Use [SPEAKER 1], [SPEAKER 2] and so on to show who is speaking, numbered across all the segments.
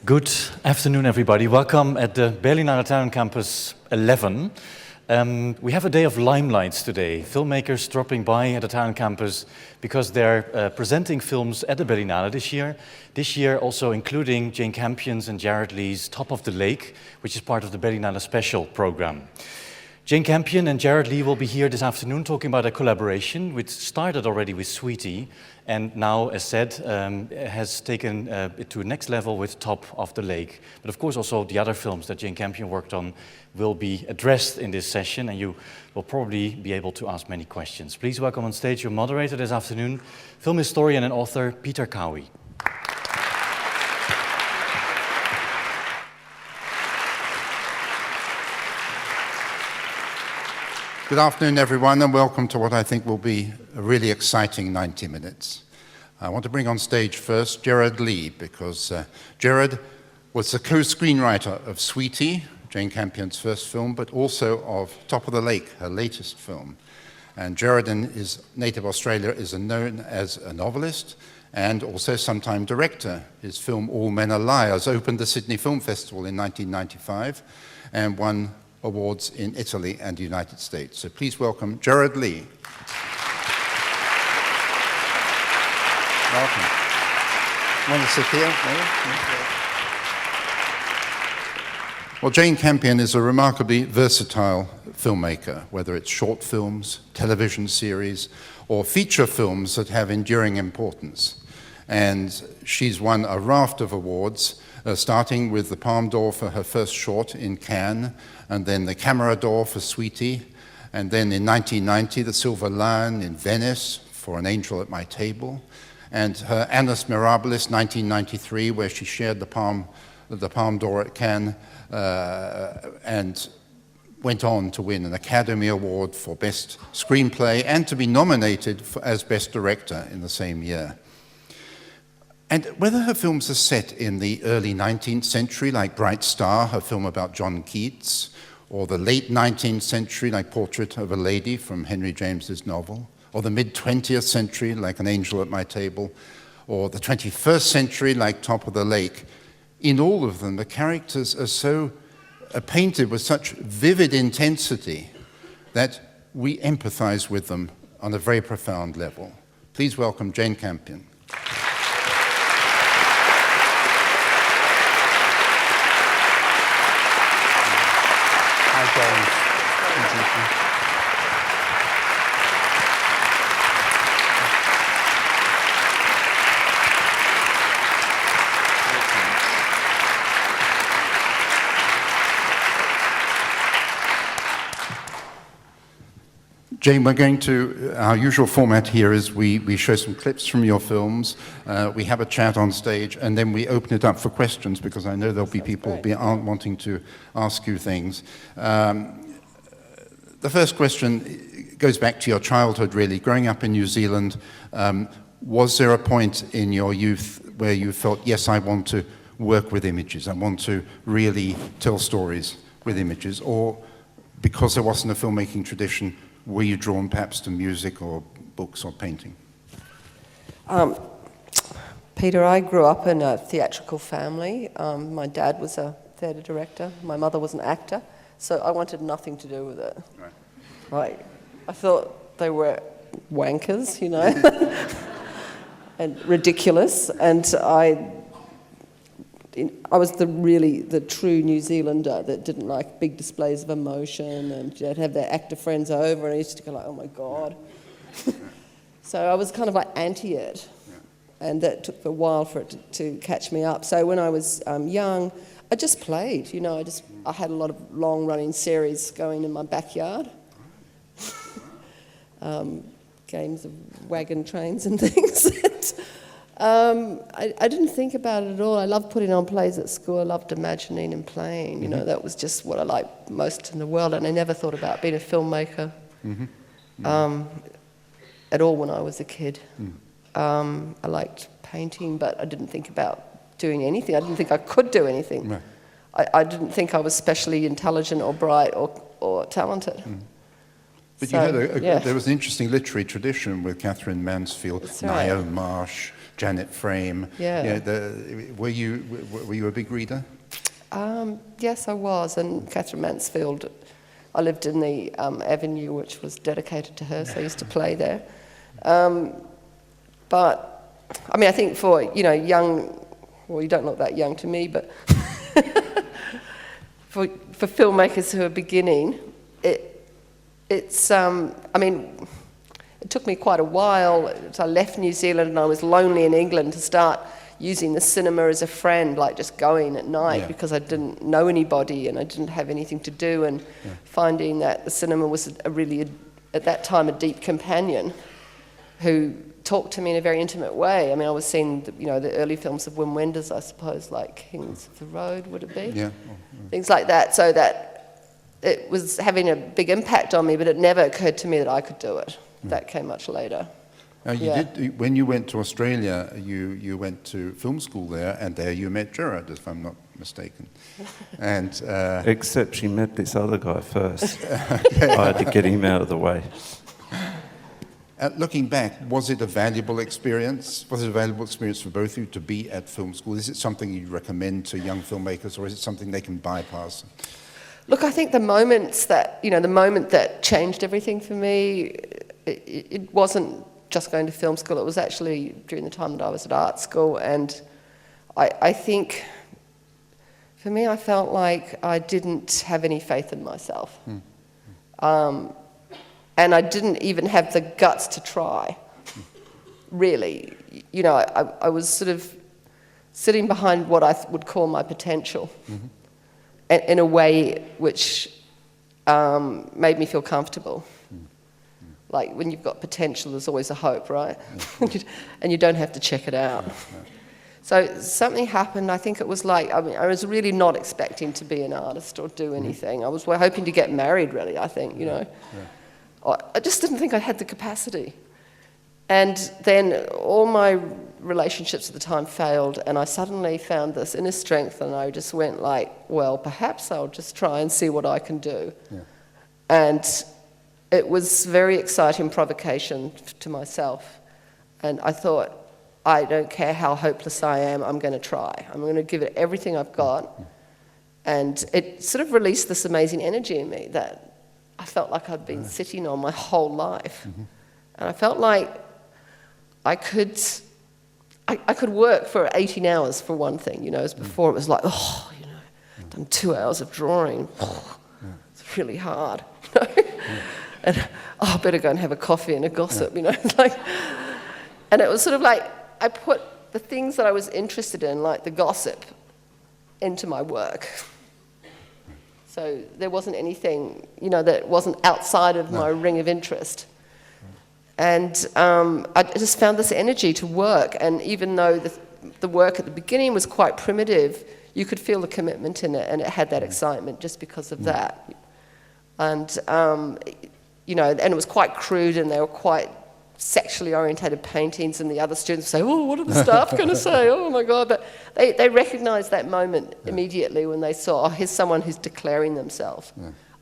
[SPEAKER 1] Good afternoon, everybody. Welcome at the Berlinale Talent Campus 11. We have a day of Limelight today. Filmmakers dropping by at the Talent Campus because they're presenting films at the Berlinale this year. This year also including Jane Campion's and Jared Lee's Top of the Lake, which is part of the Berlinale Special program. Jane Campion and Jared Lee will be here this afternoon talking about a collaboration which started already with Sweetie and now, as said, has taken it to a next level with Top of the Lake. But of course also the other films that Jane Campion worked on will be addressed in this session, and you will probably be able to ask many questions. Please welcome on stage your moderator this afternoon, film historian and author Peter Cowie.
[SPEAKER 2] Good afternoon, everyone, and welcome to what I think will be a really exciting 90 minutes. I want to bring on stage first Jared Lee, because Jared was the co-screenwriter of Sweetie, Jane Campion's first film, but also of Top of the Lake, her latest film. And Jared, in his native Australia, is known as a novelist and also sometime director. His film All Men Are Liars opened the Sydney Film Festival in 1995 and won awards in Italy and the United States. So please welcome Jared Lee. Welcome. Want to sit here? Well, Jane Campion is a remarkably versatile filmmaker, whether it's short films, television series, or feature films that have enduring importance. And she's won a raft of awards, starting with the Palme d'Or for her first short in Cannes, and then the Camera d'Or for Sweetie, and then in 1990 the Silver Lion in Venice for An Angel at My Table, and her Annus Mirabilis 1993, where she shared the Palme d'Or at Cannes, and went on to win an Academy Award for Best Screenplay and to be nominated as Best Director in the same year. And whether her films are set in the early 19th century, like Bright Star, her film about John Keats, or the late 19th century, like Portrait of a Lady from Henry James's novel, or the mid-20th century, like An Angel at My Table, or the 21st century, like Top of the Lake, in all of them, the characters are painted with such vivid intensity that we empathize with them on a very profound level. Please welcome Jane Campion. Jane, we're going to, our usual format here is we show some clips from your films, we have a chat on stage, and then we open it up for questions, because I know there'll be people wanting to ask you things. The first question goes back to your childhood, really. Growing up in New Zealand, was there a point in your youth where you felt, yes, I want to work with images, I want to really tell stories with images, or because there wasn't a filmmaking tradition, were you drawn perhaps to music or books or painting?
[SPEAKER 3] Peter, I grew up in a theatrical family. My dad was a theatre director. My mother was an actor. So I wanted nothing to do with it. Right. I thought they were wankers, you know, and ridiculous. And I was the true New Zealander that didn't like big displays of emotion, and you'd have their actor friends over, and I used to go like, oh my God. So I was kind of like anti it, and that took a while for it to catch me up. So when I was young, I just played, you know, I had a lot of long-running series going in my backyard. Games of wagon trains and things. I didn't think about it at all. I loved putting on plays at school. I loved imagining and playing. You know, that was just what I liked most in the world. And I never thought about being a filmmaker at all when I was a kid. I liked painting, but I didn't think about doing anything. I didn't think I could do anything. Right. I didn't think I was specially intelligent or bright or talented.
[SPEAKER 2] But so, there was an interesting literary tradition with Catherine Mansfield, Niall Marsh, Janet Frame.
[SPEAKER 3] Yeah.
[SPEAKER 2] Were you a big reader?
[SPEAKER 3] Yes, I was, and Catherine Mansfield. I lived in the avenue which was dedicated to her, so I used to play there. But I mean, I think for young, well, you don't look that young to me, but for filmmakers who are beginning, it's I mean, it took me quite a while. So I left New Zealand and I was lonely in England to start using the cinema as a friend, like just going at night because I didn't know anybody and I didn't have anything to do, and finding that the cinema was at that time a deep companion who talked to me in a very intimate way. I mean, I was seeing the early films of Wim Wenders, I suppose, like Kings of the Road, would it be?
[SPEAKER 2] Yeah.
[SPEAKER 3] Things like that, so that it was having a big impact on me, but it never occurred to me that I could do it. That came much later.
[SPEAKER 2] When you went to Australia, you went to film school there, and there you met Gerard, if I'm not mistaken. And
[SPEAKER 4] except she met this other guy first. I had to get him out of the way.
[SPEAKER 2] Looking back, was it a valuable experience? Was it a valuable experience for both of you to be at film school? Is it something you'd recommend to young filmmakers, or is it something they can bypass?
[SPEAKER 3] Look, I think the moment that changed everything for me, it wasn't just going to film school. It was actually during the time that I was at art school, and I think for me, I felt like I didn't have any faith in myself. And I didn't even have the guts to try, really. I was sort of sitting behind what I would call my potential in a way which made me feel comfortable. Like, when you've got potential, there's always a hope, right? And you don't have to check it out. So something happened. I think it was like, I was really not expecting to be an artist or do anything. I was hoping to get married, really, I think, I just didn't think I had the capacity. And then all my relationships at the time failed, and I suddenly found this inner strength, and I just went like, well, perhaps I'll just try and see what I can do. And it was very exciting provocation to myself. And I thought, I don't care how hopeless I am, I'm going to try. I'm going to give it everything I've got. And it sort of released this amazing energy in me that I felt like I'd been sitting on my whole life. And I felt like I could work for 18 hours for one thing, as before it was like, I've done 2 hours of drawing. It's really hard. And I better go and have a coffee and a gossip, It's like, and it was sort of like I put the things that I was interested in, like the gossip, into my work. So there wasn't anything, that wasn't outside of my ring of interest. And I just found this energy to work. And even though the work at the beginning was quite primitive, you could feel the commitment in it, and it had that excitement just because of that. And, and it was quite crude, and they were quite sexually orientated paintings, and the other students say, oh, what are the staff going to say? Oh, my God. But they recognized that moment immediately when they saw, here's someone who's declaring themselves.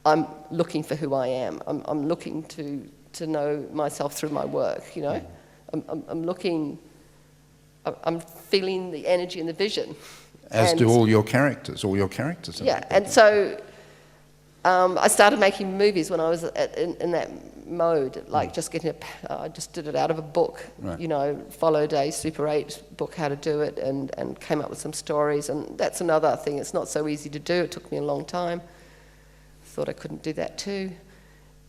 [SPEAKER 3] I'm looking for who I am. I'm looking to know myself through my work, I'm looking, I'm feeling the energy and the vision.
[SPEAKER 2] As do all your characters.
[SPEAKER 3] Yeah, and so I started making movies when I was in that mode, like just I just did it out of a book, followed a Super 8 book how to do it, and came up with some stories. And that's another thing, it's not so easy to do. It took me a long time. Thought I couldn't do that too.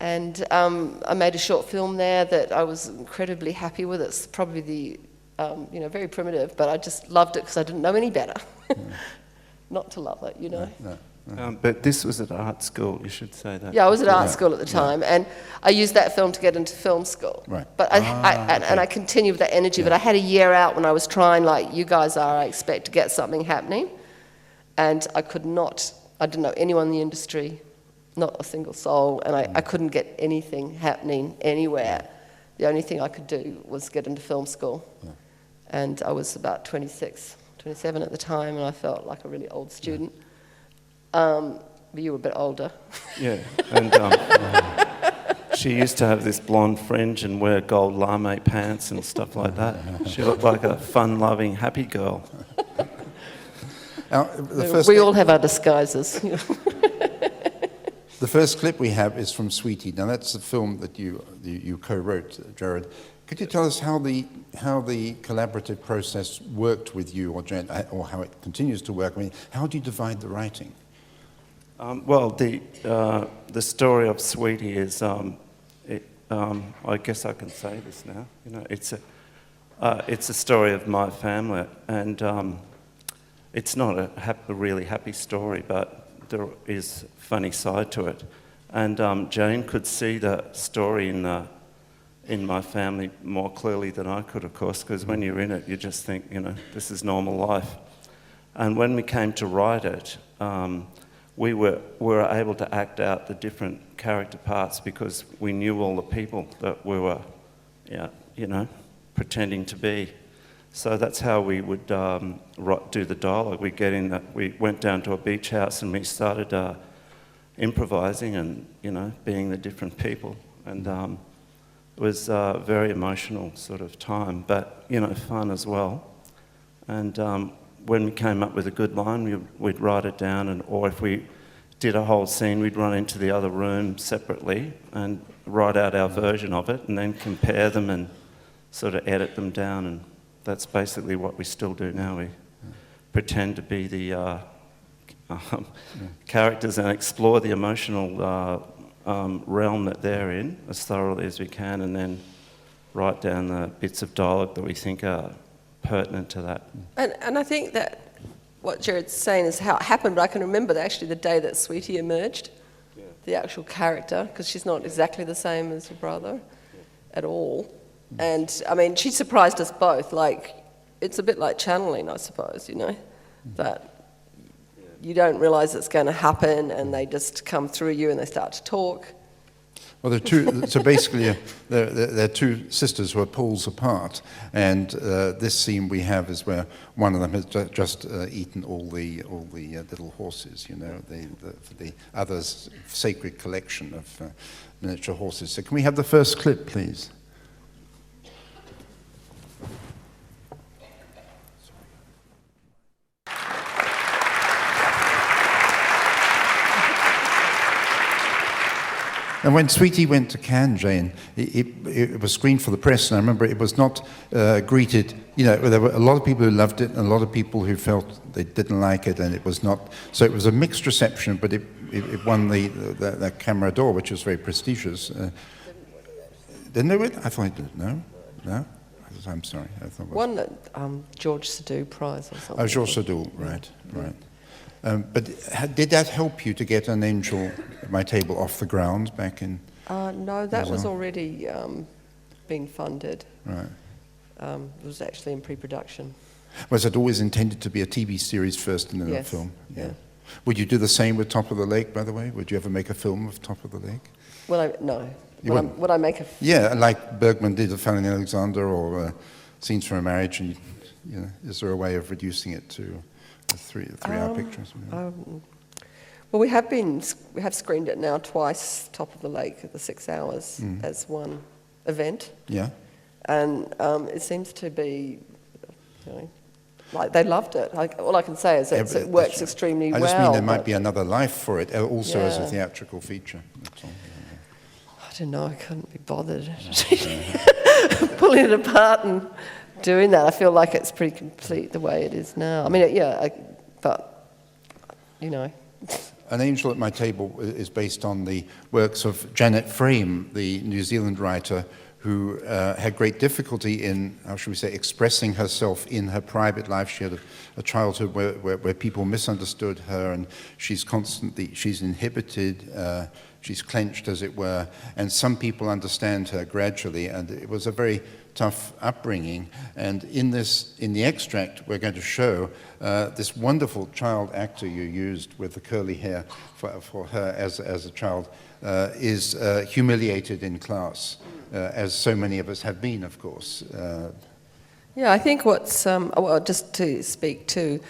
[SPEAKER 3] And I made a short film there that I was incredibly happy with. It's probably the, very primitive, but I just loved it because I didn't know any better. Not to love it,
[SPEAKER 4] But this was at art school, you should say that.
[SPEAKER 3] Yeah, I was at art school at the time, and I used that film to get into film school.
[SPEAKER 2] Right.
[SPEAKER 3] But I continued with that energy, but I had a year out when I was trying, like you guys are, I expect, to get something happening. And I didn't know anyone in the industry, not a single soul, and I couldn't get anything happening anywhere. The only thing I could do was get into film school. And I was about 26, 27 at the time, and I felt like a really old student. But you were a bit older.
[SPEAKER 4] Yeah, and She used to have this blonde fringe and wear gold lame pants and stuff like that. She looked like a fun-loving, happy girl.
[SPEAKER 2] Now,
[SPEAKER 3] We all have our disguises.
[SPEAKER 2] the first clip we have is from Sweetie. Now that's the film that you co-wrote, Jared. Could you tell us how the collaborative process worked with you, or how it continues to work? I mean, how do you divide the writing?
[SPEAKER 4] Well, the story of Sweetie is, I guess I can say this now. You know, it's a story of my family, and it's not a really happy story, but there is a funny side to it. And Jane could see the story in my family more clearly than I could, of course, because when you're in it, you just think, you know, this is normal life. And when we came to write it, we were able to act out the different character parts because we knew all the people that we were, you know, pretending to be. So that's how we would do the dialogue. We went down to a beach house and we started improvising and, you know, being the different people. And it was a very emotional sort of time, but, you know, fun as well. And when we came up with a good line, we'd write it down, or if we did a whole scene, we'd run into the other room separately and write out our version of it and then compare them and sort of edit them down. And that's basically what we still do now. We pretend to be the characters and explore the emotional realm that they're in as thoroughly as we can, and then write down the bits of dialogue that we think are pertinent to that.
[SPEAKER 3] And I think that what Jared's saying is how it happened, but I can remember actually the day that Sweetie emerged, the actual character, because she's not exactly the same as your brother at all. And I mean, she surprised us both. Like, it's a bit like channeling, I suppose, you know, that you don't realise it's going to happen, and they just come through you and they start to talk.
[SPEAKER 2] Well, they're two. So basically, they're two sisters who are poles apart, and this scene we have is where one of them has just eaten all the little horses. You know, for the other's sacred collection of miniature horses. So, can we have the first clip, please? And when Sweetie went to Cannes, Jane, it was screened for the press, and I remember it was not greeted. You know, there were a lot of people who loved it, and a lot of people who felt they didn't like it, and it was not. So it was a mixed reception, but it won the Camera d'Or, which was very prestigious. Didn't they win? I thought it did. No. I'm sorry. I thought it was.
[SPEAKER 3] Won the George Seydoux Prize or something.
[SPEAKER 2] Oh, George Seydoux, right. But did that help you to get An Angel at My Table off the ground back in?
[SPEAKER 3] No, that was already being funded.
[SPEAKER 2] Right.
[SPEAKER 3] It was actually in pre-production.
[SPEAKER 2] Was it always intended to be a TV series first and then a film? Yeah. Would you do the same with Top of the Lake, by the way? Would you ever make a film of Top of the Lake?
[SPEAKER 3] Well, no. Would I make a...
[SPEAKER 2] Yeah, like Bergman did of Fanny Alexander, or Scenes from a Marriage, and you know, is there a way of reducing it to a three-hour picture?
[SPEAKER 3] Well, we have screened it now twice, Top of the Lake at the 6 hours as one event.
[SPEAKER 2] Yeah.
[SPEAKER 3] And it seems to be, you know, like they loved it. All I can say is that it works extremely well.
[SPEAKER 2] I just mean there might be another life for it, also as a theatrical feature. That's all.
[SPEAKER 3] I don't know, I couldn't be bothered pulling it apart and doing that. I feel like it's pretty complete the way it is now. I mean, but, you know.
[SPEAKER 2] An Angel at My Table is based on the works of Janet Frame, the New Zealand writer who had great difficulty in, how should we say, expressing herself in her private life. She had a childhood where people misunderstood her, and she's inhibited, she's clenched, as it were, and some people understand her gradually, and it was a very tough upbringing. And in the extract, we're going to show this wonderful child actor you used with the curly hair for her as a child is humiliated in class, as so many of us have been, of course.
[SPEAKER 3] Yeah, I think what's, well, just to speak to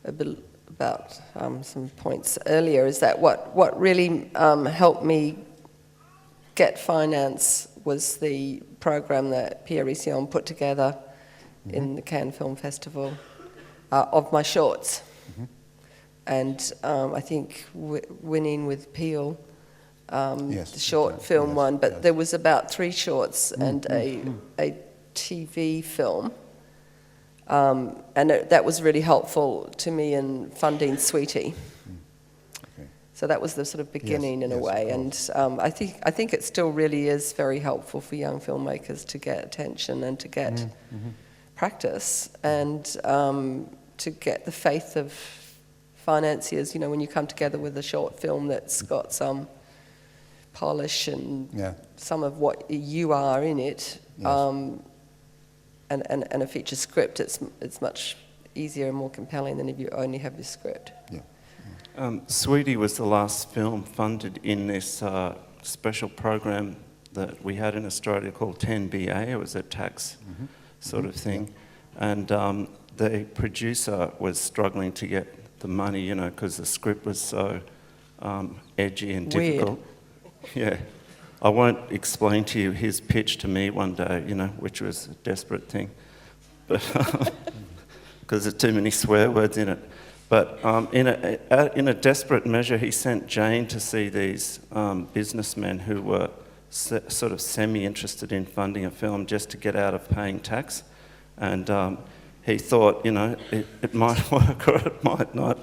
[SPEAKER 3] a bit about some points earlier, is that what really helped me Get Finance was the program that Pierre Rission put together in the Cannes Film Festival of my shorts. And I think winning with Peel,
[SPEAKER 2] Yes,
[SPEAKER 3] the short film one, but there was about 3 shorts and a TV film. And that was really helpful to me in funding Sweetie.
[SPEAKER 2] Okay.
[SPEAKER 3] So that was the sort of beginning in a
[SPEAKER 2] yes,
[SPEAKER 3] way.
[SPEAKER 2] of
[SPEAKER 3] And I think it still really is very helpful for young filmmakers to get attention and to get practice and to get the faith of financiers, you know, when you come together with a short film that's got some polish and some of what you are in it, and a feature script, it's much easier and more compelling than if you only have your script.
[SPEAKER 4] Sweetie was the last film funded in this special program that we had in Australia called 10BA. It was a tax sort of thing. And the producer was struggling to get the money, you know, because the script was so edgy and difficult. Yeah. I won't explain to you his pitch to me one day, you know, which was a desperate thing, but because there's too many swear words in it. But in a desperate measure, he sent Jane to see these businessmen who were sort of semi-interested in funding a film just to get out of paying tax. And he thought, you know, it might work or it might not.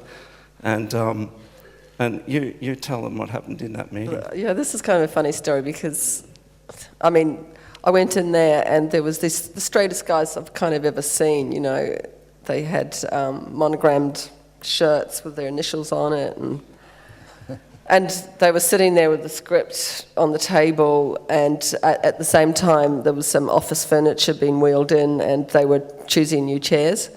[SPEAKER 4] And you tell them what happened in that meeting.
[SPEAKER 3] Yeah, this is kind of a funny story because, I mean, I went in there and there was the straightest guys I've kind of ever seen, you know. They had monogrammed shirts with their initials on it, and they were sitting there with the script on the table, and at the same time there was some office furniture being wheeled in and they were choosing new chairs.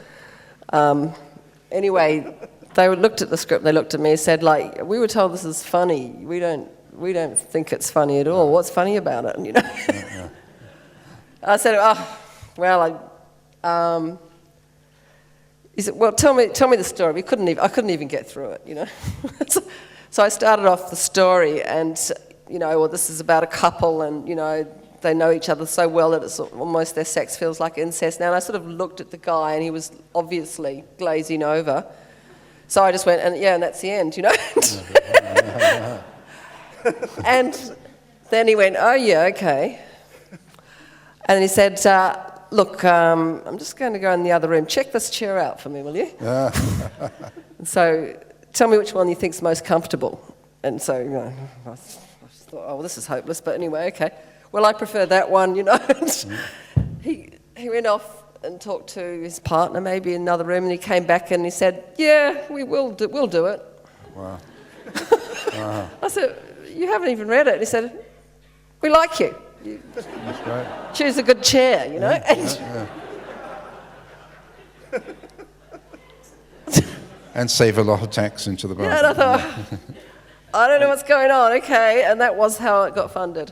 [SPEAKER 3] Anyway, they looked at the script, they looked at me and said, like, we were told this is funny, we don't think it's funny at all, what's funny about it, you know? I said, oh, well, he said, well, tell me the story. I couldn't even get through it, you know. So I started off the story, and you know, well, this is about a couple, and you know, they know each other so well that it's almost their sex feels like incest. Now, and I sort of looked at the guy, and he was obviously glazing over. So I just went, and that's the end, you know. And then he went, oh yeah, okay. And he said, look, I'm just going to go in the other room. Check this chair out for me, will you? So tell me which one you think's most comfortable. And so, you know, I just thought, oh, well, this is hopeless. But anyway, okay. Well, I prefer that one, you know. He went off and talked to his partner, maybe in another room, and he came back and he said, yeah, we'll do it.
[SPEAKER 2] Wow.
[SPEAKER 3] I said, you haven't even read it. And he said, we like you.
[SPEAKER 2] That's great.
[SPEAKER 3] Choose a good chair, you know.
[SPEAKER 2] And save a lot of tax into the budget.
[SPEAKER 3] Yeah, and I thought, I don't know what's going on, okay. And that was how it got funded.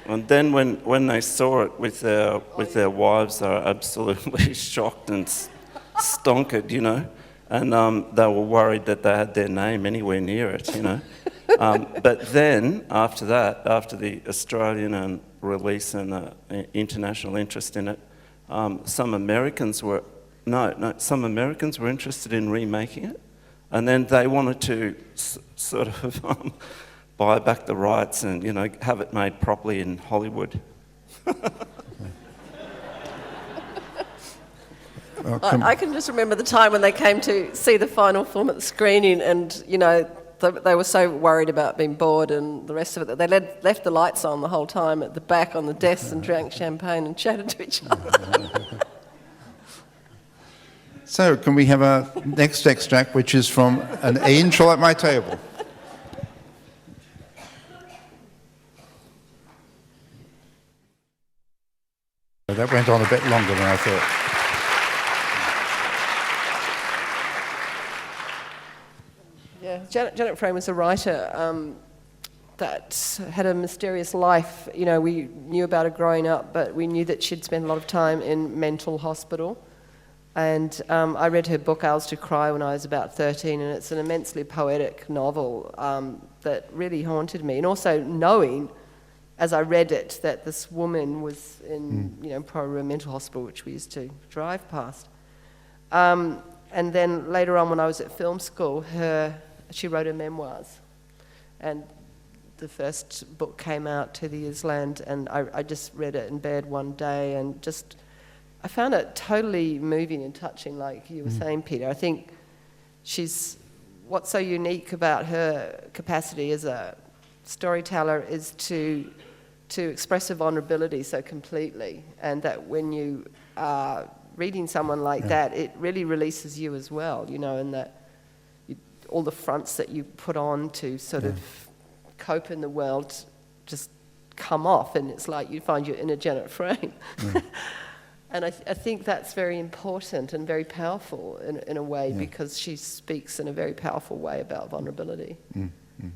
[SPEAKER 4] And then when they saw it with their wives, they were absolutely shocked and stonkered, you know. And they were worried that they had their name anywhere near it, you know. But then, after that, after the Australian release and the international interest in it, some Americans were interested in remaking it, and then they wanted to sort of buy back the rights and, you know, have it made properly in Hollywood.
[SPEAKER 3] I can just remember the time when they came to see the final film at the screening, and you know, they were so worried about being bored and the rest of it that they left the lights on the whole time at the back on the desks and drank champagne and chatted to each other.
[SPEAKER 2] So, can we have a next extract, which is from an angel at my table? That went on a bit longer than I thought.
[SPEAKER 3] Yeah, Janet Frame was a writer that had a mysterious life. You know, we knew about her growing up, but we knew that she'd spent a lot of time in mental hospital. And I read her book, Owls Do Cry, when I was about 13, and it's an immensely poetic novel that really haunted me. And also knowing, as I read it, that this woman was in, probably a mental hospital, which we used to drive past. And then later on, when I was at film school, she wrote her memoirs. And the first book came out 2 years later, and I just read it in bed one day, and I found it totally moving and touching, like you were saying, Peter. I think what's so unique about her capacity as a storyteller is to express her vulnerability so completely, and that when you are reading someone like that, it really releases you as well, and that all the fronts that you put on to sort of cope in the world just come off, and it's like you find your inner Janet Frame. And I think that's very important and very powerful in a way, because she speaks in a very powerful way about vulnerability.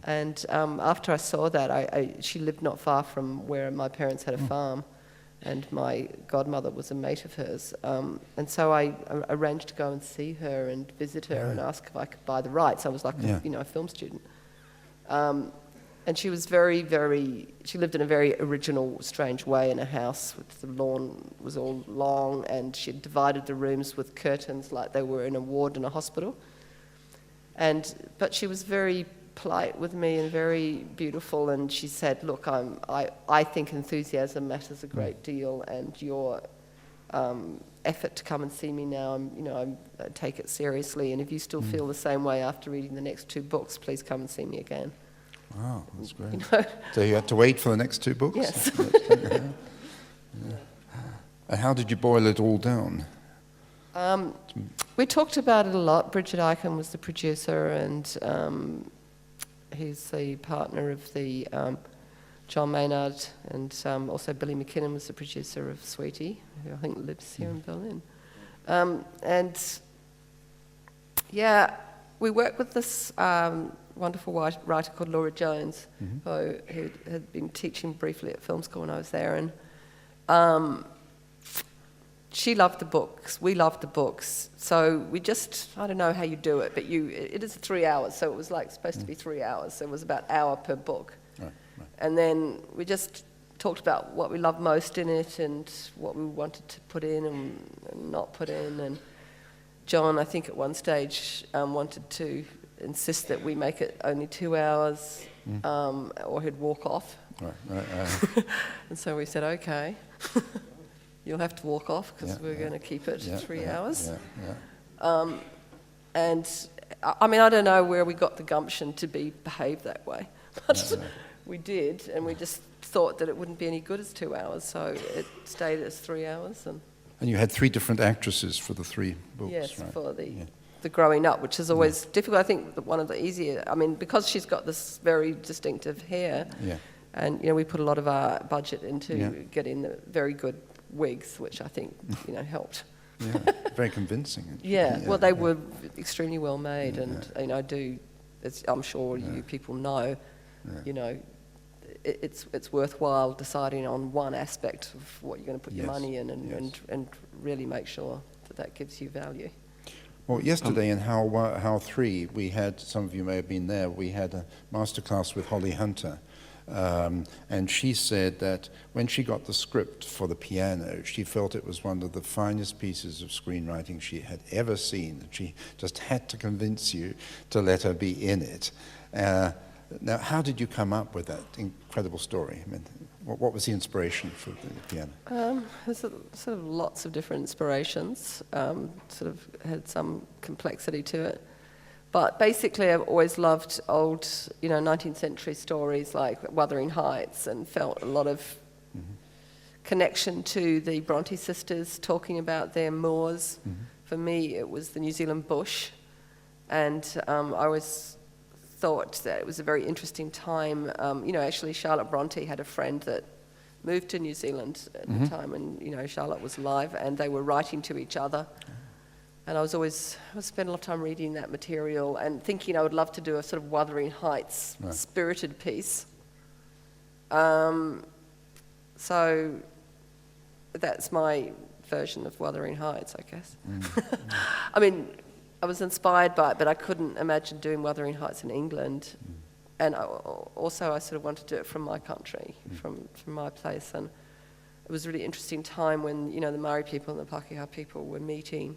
[SPEAKER 3] And after I saw that, she lived not far from where my parents had a farm, and my godmother was a mate of hers. And so I arranged to go and see her and visit her and ask if I could buy the rights. I was like, a film student. And she was she lived in a very original, strange way in a house with the lawn was all long, and she had divided the rooms with curtains like they were in a ward in a hospital. But she was very polite with me and very beautiful, and she said, look, I think enthusiasm matters a great deal, and your effort to come and see me now, I take it seriously, and if you still feel the same way after reading the next 2 books, please come and see me again.
[SPEAKER 2] Wow, that's great. So you had to wait for the next 2 books?
[SPEAKER 3] Yes.
[SPEAKER 2] And how did you boil it all down?
[SPEAKER 3] We talked about it a lot. Bridget Icahn was the producer, and he's the partner of the John Maynard, and also Billy McKinnon was the producer of Sweetie, who I think lives here in Berlin. We worked with this wonderful writer called Laura Jones, who had been teaching briefly at film school when I was there, and she loved the books, we loved the books, so we just, I don't know how you do it, but it is 3 hours, so it was like supposed to be 3 hours, so it was about an hour per book. Right. And then we just talked about what we loved most in it and what we wanted to put in and not put in, and John, I think at one stage, wanted to insist that we make it only 2 hours, or he'd walk off. Right. And so we said, okay, you'll have to walk off because we're going to keep it 3 hours. And I mean, I don't know where we got the gumption to behave that way, but we did, and we just thought that it wouldn't be any good as 2 hours, so it stayed as 3 hours. And
[SPEAKER 2] you had 3 different actresses for the 3 books,
[SPEAKER 3] yes,
[SPEAKER 2] right?
[SPEAKER 3] for the growing up, which is always difficult. I think one of the easier, I mean, because she's got this very distinctive hair, and we put a lot of our budget into getting the very good wigs, which I think helped.
[SPEAKER 2] Very convincing.
[SPEAKER 3] Well, they were extremely well made, and I'm sure you people know, it's worthwhile deciding on one aspect of what you're going to put your money in, and really make sure that gives you value.
[SPEAKER 2] Well, yesterday in How 3, we had, some of you may have been there, we had a masterclass with Holly Hunter. And she said that when she got the script for the piano, she felt it was one of the finest pieces of screenwriting she had ever seen. She just had to convince you to let her be in it. Now, how did you come up with that incredible story? I mean, what was the inspiration for the piano?
[SPEAKER 3] There's sort of lots of different inspirations, sort of had some complexity to it. But basically, I've always loved old, 19th century stories like Wuthering Heights, and felt a lot of connection to the Bronte sisters talking about their moors. For me, it was the New Zealand bush, and I always thought that it was a very interesting time. Actually, Charlotte Bronte had a friend that moved to New Zealand at the time, and Charlotte was alive, and they were writing to each other. And I spent a lot of time reading that material and thinking I would love to do a sort of Wuthering Heights spirited piece. So that's my version of Wuthering Heights, I guess. I mean, I was inspired by it, but I couldn't imagine doing Wuthering Heights in England. And also I sort of wanted to do it from my country, from my place. And it was a really interesting time when, you know, the Maori people and the Pakeha people were meeting.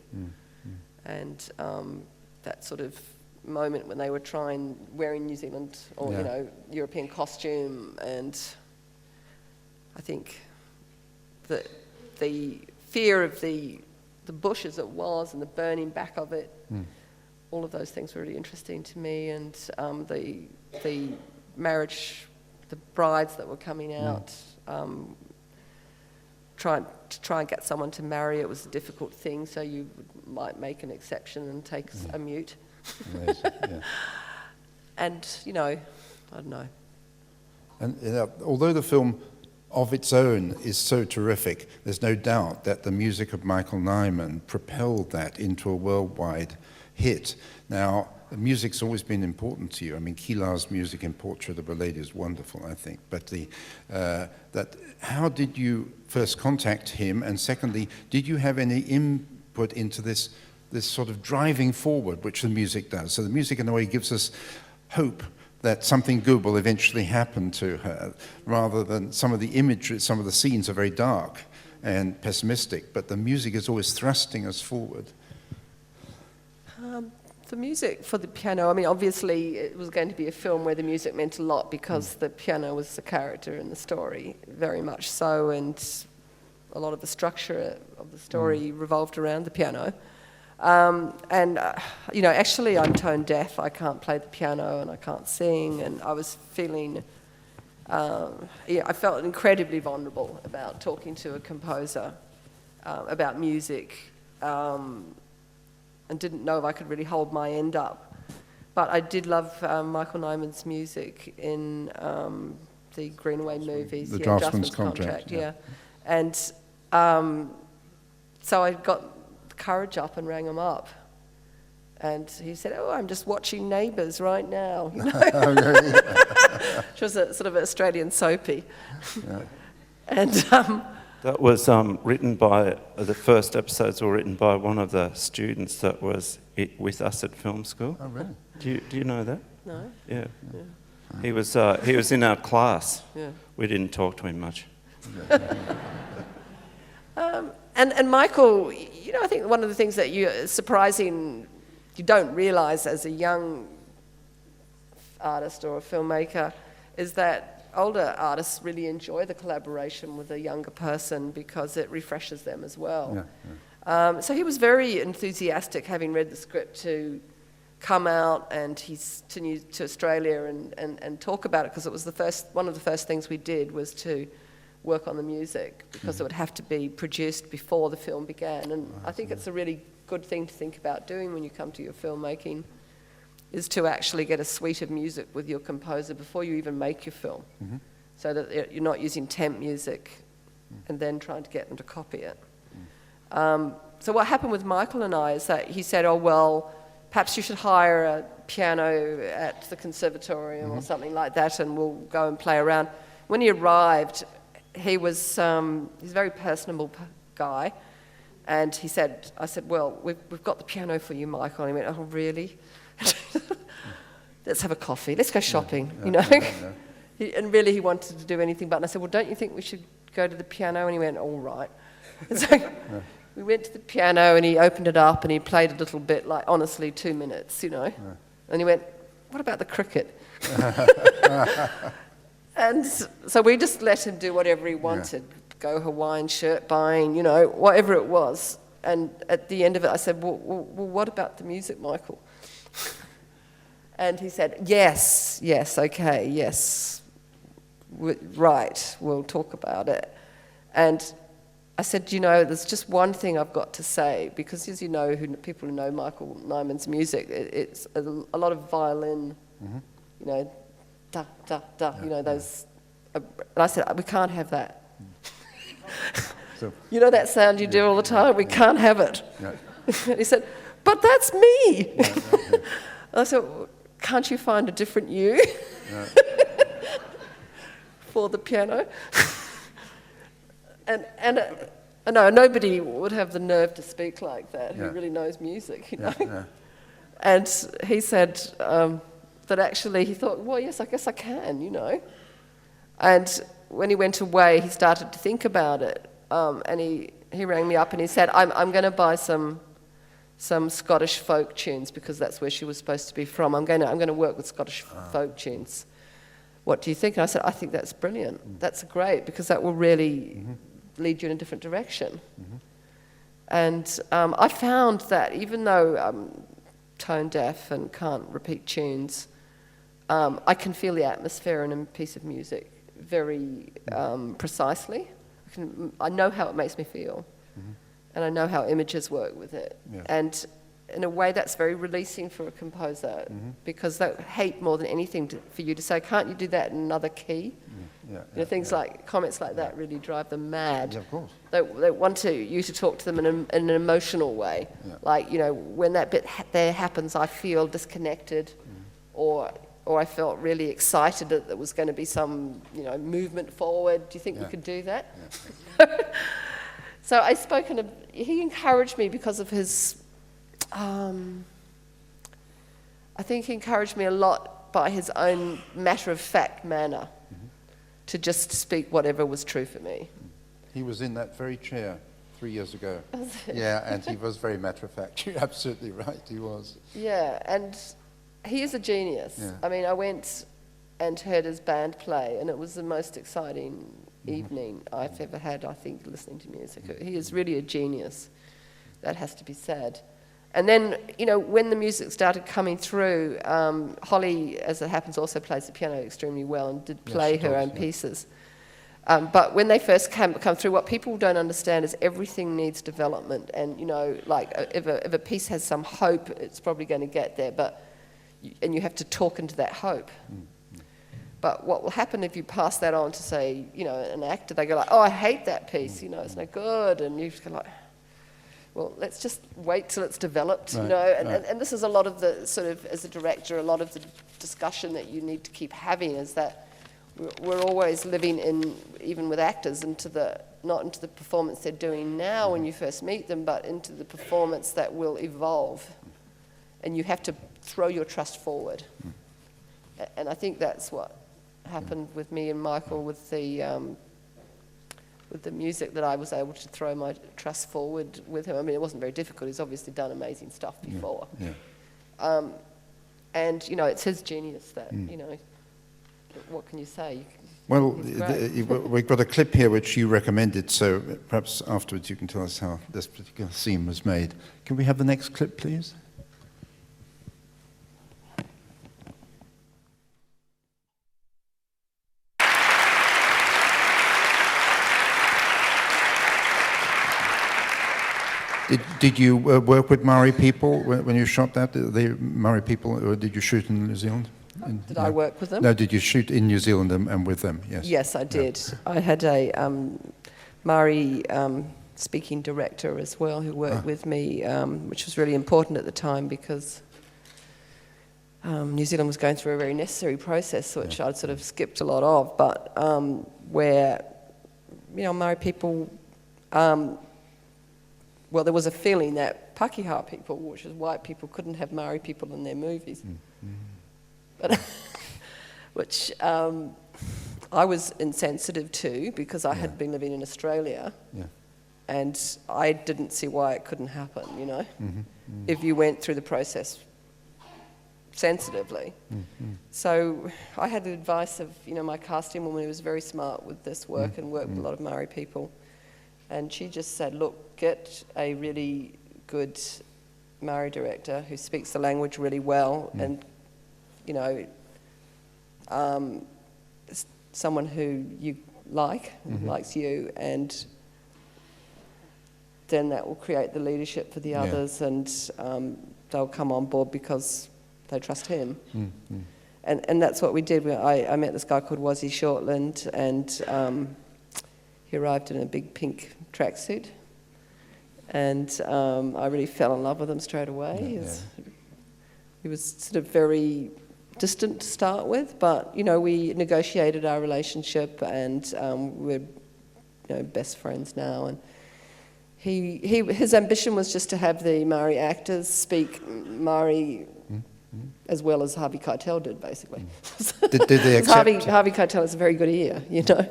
[SPEAKER 3] And that sort of moment when they were wearing New Zealand or, you know, European costume. And I think that the fear of the bush as it was and the burning back of it, all of those things were really interesting to me. And the marriage, the brides that were coming out, try and get someone to marry, it was a difficult thing, so you might make an exception and take a mute.
[SPEAKER 2] Amazing, yeah.
[SPEAKER 3] And, you know, I don't know.
[SPEAKER 2] And although the film of its own is so terrific, there's no doubt that the music of Michael Nyman propelled that into a worldwide hit. Now, the music's always been important to you. I mean, Kilar's music in Portrait of a Lady is wonderful, I think. But how did you first contact him? And secondly, did you have any input into this sort of driving forward, which the music does? So the music, in a way, gives us hope that something good will eventually happen to her, rather than some of the imagery, some of the scenes are very dark and pessimistic, but the music is always thrusting us forward.
[SPEAKER 3] The music for the piano, I mean, obviously it was going to be a film where the music meant a lot because the piano was the character in the story, very much so, and a lot of the structure of the story revolved around the piano. You know, actually I'm tone deaf. I can't play the piano and I can't sing, and I was feeling, I felt incredibly vulnerable about talking to a composer about music, and didn't know if I could really hold my end up. But I did love Michael Nyman's music in the Greenaway movies.
[SPEAKER 2] The Draftsman's Contract,
[SPEAKER 3] yeah. And so I got the courage up and rang him up. And he said, "Oh, I'm just watching Neighbours right now." You know? Which was a sort of Australian soapy.
[SPEAKER 2] Yeah.
[SPEAKER 3] And
[SPEAKER 4] that was written by, the first episodes were written by one of the students that was with us at film school.
[SPEAKER 2] Oh, really?
[SPEAKER 4] Do you know that?
[SPEAKER 3] no.
[SPEAKER 4] Yeah. He was in our class.
[SPEAKER 3] Yeah.
[SPEAKER 4] We didn't talk to him much.
[SPEAKER 3] And Michael, you know, I think one of the things that surprising, you don't realise as a young artist or a filmmaker, is that older artists really enjoy the collaboration with a younger person because it refreshes them as well. Yeah. So he was very enthusiastic, having read the script, to come out and to Australia and talk about it, because it was one of the first things we did was to work on the music, because it would have to be produced before the film began. And I think it's a really good thing to think about doing when you come to your filmmaking, is to actually get a suite of music with your composer before you even make your film, so that you're not using temp music and then trying to get them to copy it. So what happened with Michael and I is that he said, "Oh, well, perhaps you should hire a piano at the conservatorium or something like that, and we'll go and play around." When he arrived, he's a very personable guy, and I said, "Well, we've got the piano for you, Michael." And he went, "Oh, really? Let's have a coffee. Let's go shopping." You know. And really, he wanted to do anything but. And I said, "Well, don't you think we should go to the piano?" And he went, "All right." And so we went to the piano, and he opened it up, and he played a little bit, like honestly 2 minutes, you know. And he went, "What about the cricket?" And so we just let him do whatever he wanted, go Hawaiian shirt buying, you know, whatever it was. And at the end of it, I said, well, what about the music, Michael? And he said, yes, okay, yes, right, we'll talk about it. And I said, you know, there's just one thing I've got to say, because as you know, people who know Michael Nyman's music, it's a lot of violin, you know, da, da, da, you know, those. And I said, we can't have that.
[SPEAKER 2] So,
[SPEAKER 3] you know that sound you do all the time? We can't have it. And he said, but that's me. I said, can't you find a different you for the piano? And No, nobody would have the nerve to speak like that who
[SPEAKER 2] Yeah.
[SPEAKER 3] really knows music, you know.
[SPEAKER 2] Yeah.
[SPEAKER 3] And he said that actually he thought, well, yes, I guess I can, you know. And when he went away, he started to think about it. And he rang me up and he said, I'm going to buy some Scottish folk tunes because that's where she was supposed to be from. I'm going to work with Scottish folk tunes. What do you think? And I said, I think that's brilliant. That's great because that will really lead you in a different direction. And I found that even though I'm tone deaf and can't repeat tunes, I can feel the atmosphere in a piece of music very precisely. I know how it makes me feel, and I know how images work with it.
[SPEAKER 2] Yes.
[SPEAKER 3] And in a way, that's very releasing for a composer because they hate more than anything for you to say, can't you do that in another key?
[SPEAKER 2] Yeah.
[SPEAKER 3] You know, things like comments like that really drive them mad.
[SPEAKER 2] Yeah, of course.
[SPEAKER 3] They want you to talk to them in an emotional way.
[SPEAKER 2] Yeah.
[SPEAKER 3] Like, you know, when that bit there happens, I feel disconnected, or I felt really excited that there was going to be some, you know, movement forward. Do you think you could do that? Yeah. So I spoke, he encouraged me because of his, I think he encouraged me a lot by his own matter-of-fact manner to just speak whatever was true for me.
[SPEAKER 2] He was in that very chair 3 years ago.
[SPEAKER 3] Was it?
[SPEAKER 2] Yeah, and he was very matter-of-fact. You're absolutely right, he was.
[SPEAKER 3] Yeah, and he is a genius.
[SPEAKER 2] Yeah.
[SPEAKER 3] I mean, I went and heard his band play, and it was the most exciting evening I've ever had, I think, listening to music. He is really a genius. That has to be said. And then, you know, when the music started coming through, Holly, as it happens, also plays the piano extremely well and did play her own pieces. But when they first come through, what people don't understand is everything needs development. And, you know, like if a piece has some hope, it's probably going to get there. And you have to talk into that hope. But what will happen if you pass that on to, say, you know, an actor, they go like, oh, I hate that piece, you know, it's no good. And you just go like, well, let's just wait till it's developed, you know. And this is a lot of the sort of, as a director, a lot of the discussion that you need to keep having is that we're always living in, even with actors, not into the performance they're doing now when you first meet them, but into the performance that will evolve. And you have to throw your trust forward. And I think that's what happened with me and Michael with the music, that I was able to throw my trust forward with him. I mean, it wasn't very difficult. He's obviously done amazing stuff before.
[SPEAKER 2] Yeah.
[SPEAKER 3] And, you know, it's his genius that, you know, what can you say?
[SPEAKER 2] Well,
[SPEAKER 3] He's great.
[SPEAKER 2] we've got a clip here which you recommended, so perhaps afterwards you can tell us how this particular scene was made. Can we have the next clip, please? Did you work with Maori people when you shot that? The Maori people, or did you shoot in New Zealand?
[SPEAKER 3] Did I work with them?
[SPEAKER 2] No, did you shoot in New Zealand and with them? Yes.
[SPEAKER 3] Yes, I did. Yeah. I had a Maori speaking director as well who worked with me, which was really important at the time because New Zealand was going through a very necessary process, which I'd sort of skipped a lot of, but where, you know, Maori people, well, there was a feeling that Pakeha people, which is white people, couldn't have Maori people in their movies. But which I was insensitive to because I had been living in Australia and I didn't see why it couldn't happen, you know, if you went through the process sensitively. So I had the advice of, you know, my casting woman who was very smart with this work and worked with a lot of Maori people. And she just said, look, get a really good Maori director who speaks the language really well and, you know, someone who you like, likes you, and then that will create the leadership for the others and they'll come on board because they trust him. And that's what we did. I met this guy called Wazzy Shortland, and he arrived in a big pink tracksuit, and I really fell in love with him straight away. He was sort of very distant to start with, but, you know, we negotiated our relationship, and we're, you know, best friends now. His ambition was just to have the Maori actors speak Maori as well as Harvey Keitel did, basically.
[SPEAKER 2] Did they accept?
[SPEAKER 3] Harvey Keitel has a very good ear, you know.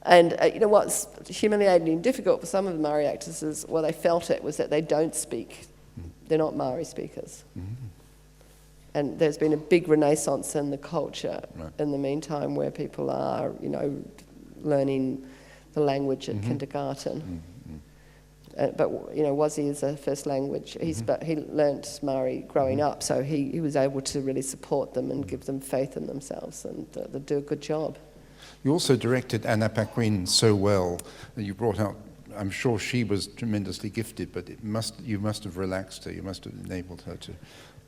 [SPEAKER 3] And you know what's humiliating and difficult for some of the Maori actors is, well, they felt it was that they don't speak. They're not Maori speakers. And there's been a big renaissance in the culture in the meantime, where people are, you know, learning the language at kindergarten. But you know, Wazi is a first language. He learnt Maori growing up, so he was able to really support them and give them faith in themselves, and they do a good job.
[SPEAKER 2] You also directed Anna Paquin so well that you brought out. I'm sure she was tremendously gifted, but you must have relaxed her. You must have enabled her to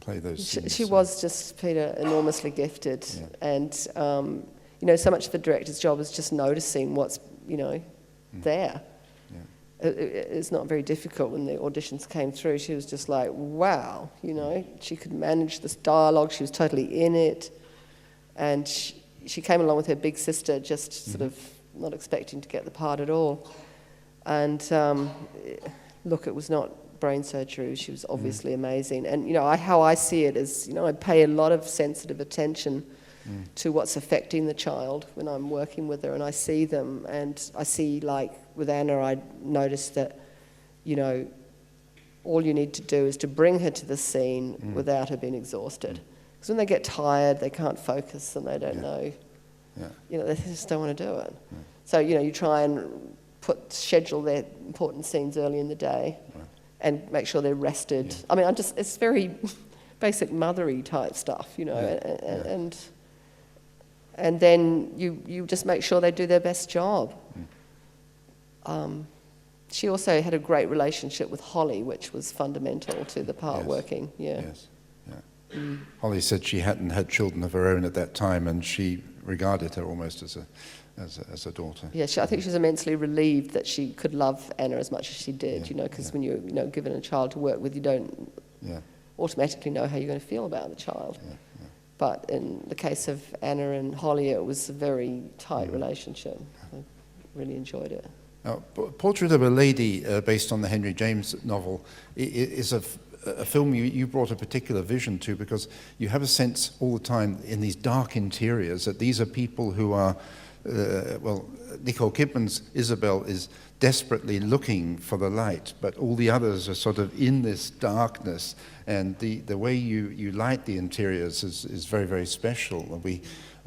[SPEAKER 2] play those scenes.
[SPEAKER 3] She was just, Peter, enormously gifted, and you know, so much of the director's job is just noticing what's, you know, there. It's not very difficult. When the auditions came through, she was just like, wow, you know, she could manage this dialogue, she was totally in it, and she came along with her big sister, just sort of not expecting to get the part at all. And look, it was not brain surgery, she was obviously amazing. And, you know, how I see it is, you know, I pay a lot of sensitive attention to what's affecting the child when I'm working with her, and I see them, and I see, like with Anna, I noticed that, you know, all you need to do is to bring her to the scene without her being exhausted. Because when they get tired, they can't focus and they don't know, you know, they just don't want to do it. So, you know, you try and schedule their important scenes early in the day and make sure they're rested. I mean, it's very basic mothery type stuff, you know, and then you just make sure they do their best job. She also had a great relationship with Holly, which was fundamental to the part working.
[SPEAKER 2] Holly said she hadn't had children of her own at that time, and she regarded her almost as a daughter.
[SPEAKER 3] Yeah, I think she was immensely relieved that she could love Anna as much as she did, you know, because when you're, you know, given a child to work with, you don't automatically know how you're going to feel about the child. But in the case of Anna and Holly, it was a very tight relationship. I really enjoyed it.
[SPEAKER 2] Now, Portrait of a Lady, based on the Henry James novel, is a film you brought a particular vision to, because you have a sense all the time in these dark interiors that these are people who are, well, Nicole Kidman's Isabel is desperately looking for the light, but all the others are sort of in this darkness, and the way you light the interiors is very, very special. And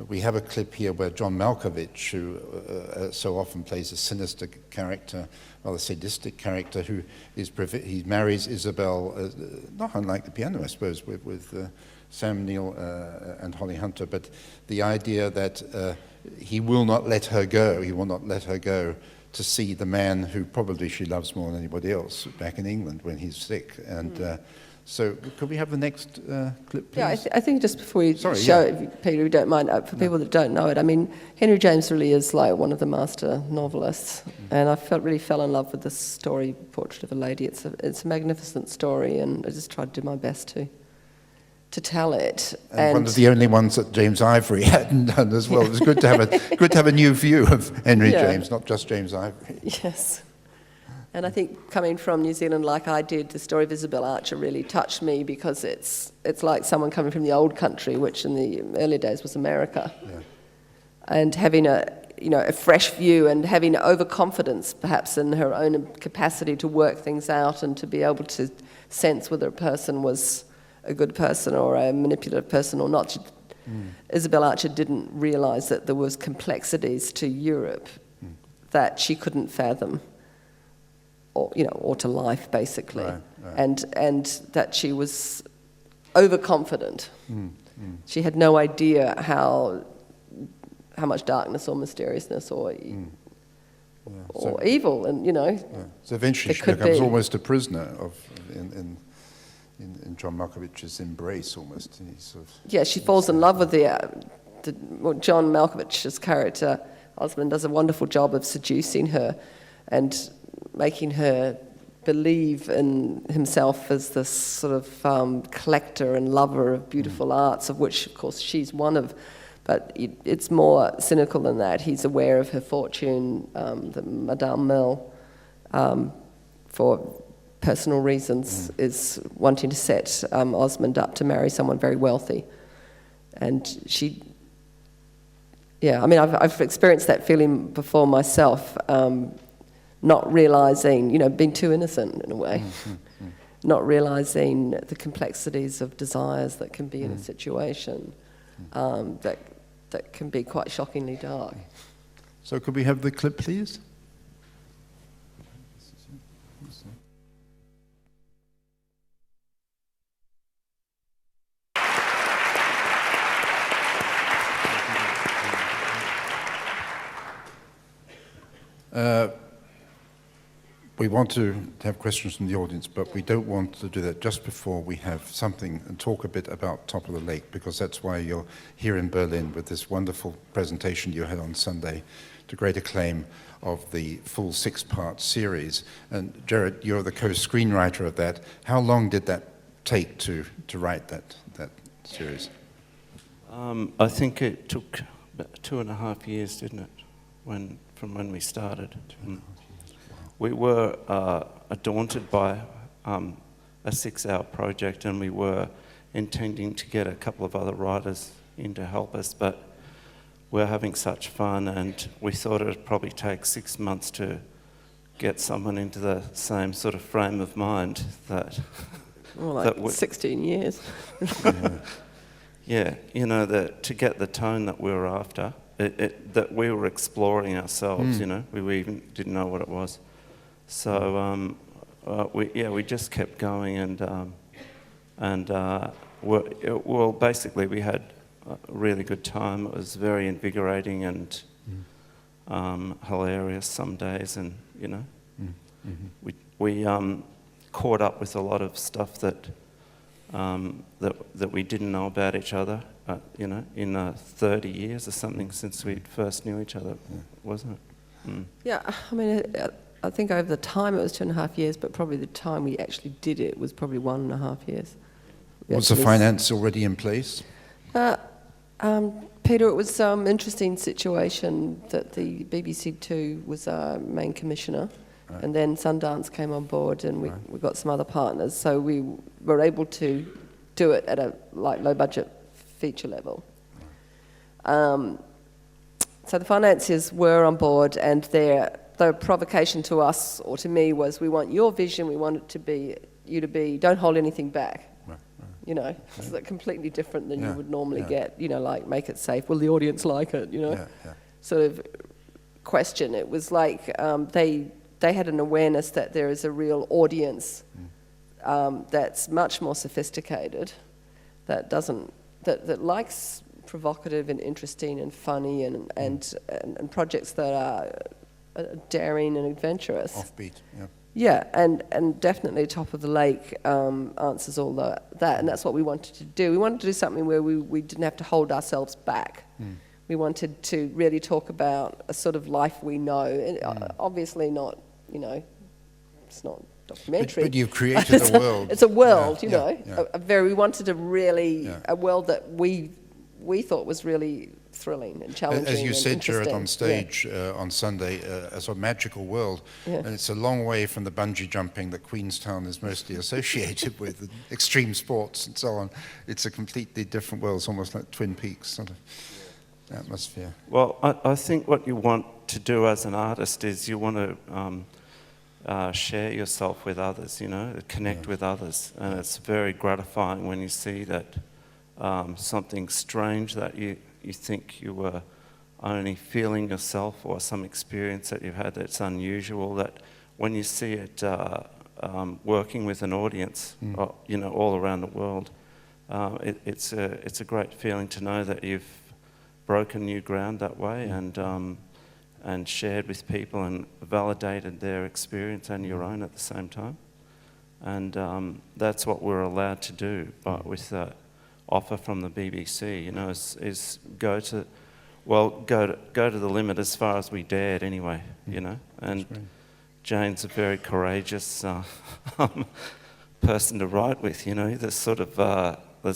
[SPEAKER 2] we have a clip here where John Malkovich, who so often plays a sinister character, rather sadistic character, he marries Isabel, not unlike The Piano, I suppose, with Sam Neill and Holly Hunter, but the idea that he will not let her go, to see the man who probably she loves more than anybody else back in England when he's sick. And so could we have the next clip, please?
[SPEAKER 3] Yeah, I think just before you show it, Peter, if you don't mind, for people that don't know it, I mean, Henry James really is like one of the master novelists, and I really fell in love with this story, Portrait of a Lady. It's a magnificent story, and I just tried to do my best to tell it.
[SPEAKER 2] And one of the only ones that James Ivory hadn't done as well. It was good to have a new view of Henry James, not just James Ivory.
[SPEAKER 3] Yes. And I think coming from New Zealand like I did, the story of Isabel Archer really touched me, because it's like someone coming from the old country, which in the early days was America. And having a fresh view, and having overconfidence perhaps in her own capacity to work things out and to be able to sense whether a person was a good person or a manipulative person or not. Isabel Archer didn't realise that there was complexities to Europe that she couldn't fathom, or to life, basically. And that she was overconfident. She had no idea how much darkness or mysteriousness or evil, and
[SPEAKER 2] So eventually she becomes almost a prisoner in John Malkovich's embrace, almost.
[SPEAKER 3] She falls in love with John Malkovich's character. Osmond does a wonderful job of seducing her and making her believe in himself as this sort of collector and lover of beautiful arts, of which, of course, she's one of. But it's more cynical than that. He's aware of her fortune, the Madame Mel for personal reasons, is wanting to set Osmond up to marry someone very wealthy. And she, yeah, I mean, I've experienced that feeling before myself, not realising, you know, being too innocent in a way, not realising the complexities of desires that can be in a situation that can be quite shockingly dark.
[SPEAKER 2] So could we have the clip, please? We want to have questions from the audience, but we don't want to do that just before we have something and talk a bit about Top of the Lake, because that's why you're here in Berlin with this wonderful presentation you had on Sunday to great acclaim of the full 6-part series. And Jared, you're the co-screenwriter of that. How long did that take to write that series?
[SPEAKER 4] I think it took about 2.5 years, didn't it, from when we started. We were daunted by a 6-hour project, and we were intending to get a couple of other writers in to help us, but we're having such fun, and we thought it would probably take 6 months to get someone into the same sort of frame of mind that...
[SPEAKER 3] More like 16 years.
[SPEAKER 4] Yeah, you know, to get the tone that we were after, that we were exploring ourselves, you know, we even didn't know what it was. So we just kept going, and well, basically we had a really good time. It was very invigorating and hilarious some days, and you know, we caught up with a lot of stuff that we didn't know about each other. You know, in 30 years or something since we first knew each other, wasn't it?
[SPEAKER 3] Yeah, I mean, I think over the time it was 2.5 years, but probably the time we actually did it was probably 1.5 years.
[SPEAKER 2] Was the finance already in place?
[SPEAKER 3] Peter, it was some interesting situation that the BBC Two was our main commissioner, and then Sundance came on board, and we got some other partners, so we were able to do it at a low budget feature level. So the financiers were on board, and their provocation to us, or to me, was, we want your vision, we want it to be, you to be, don't hold anything back. You know, it's completely different than you would normally get, you know, like, make it safe, will the audience like it, you know? Sort of question. It was like they had an awareness that there is a real audience that's much more sophisticated, that likes provocative and interesting and funny and projects that are daring and adventurous.
[SPEAKER 2] Offbeat, yeah.
[SPEAKER 3] Yeah, and definitely Top of the Lake answers all that, and that's what we wanted to do. We wanted to do something where we didn't have to hold ourselves back. We wanted to really talk about a sort of life we know. And obviously not, you know, it's not documentary.
[SPEAKER 2] But you've created a world.
[SPEAKER 3] It's a world, you know.
[SPEAKER 2] Yeah.
[SPEAKER 3] We wanted to really, a world that we thought was really thrilling and challenging.
[SPEAKER 2] As you said, Jared, on stage
[SPEAKER 3] yeah.
[SPEAKER 2] On Sunday, a sort of magical world, and it's a long way from the bungee jumping that Queenstown is mostly associated with, and extreme sports and so on. It's a completely different world. It's almost like Twin Peaks sort of atmosphere.
[SPEAKER 4] Well, I think what you want to do as an artist is you want to share yourself with others, you know, connect with others, and it's very gratifying when you see that something strange that you think you were only feeling yourself, or some experience that you've had that's unusual, that when you see it working with an audience, you know, all around the world, it's a great feeling to know that you've broken new ground that way, and shared with people and validated their experience and your own at the same time. And that's what we're allowed to do, but with the offer from the BBC, you know, is go to the limit as far as we dared anyway, you know. And Jane's a very courageous person to write with, you know. There's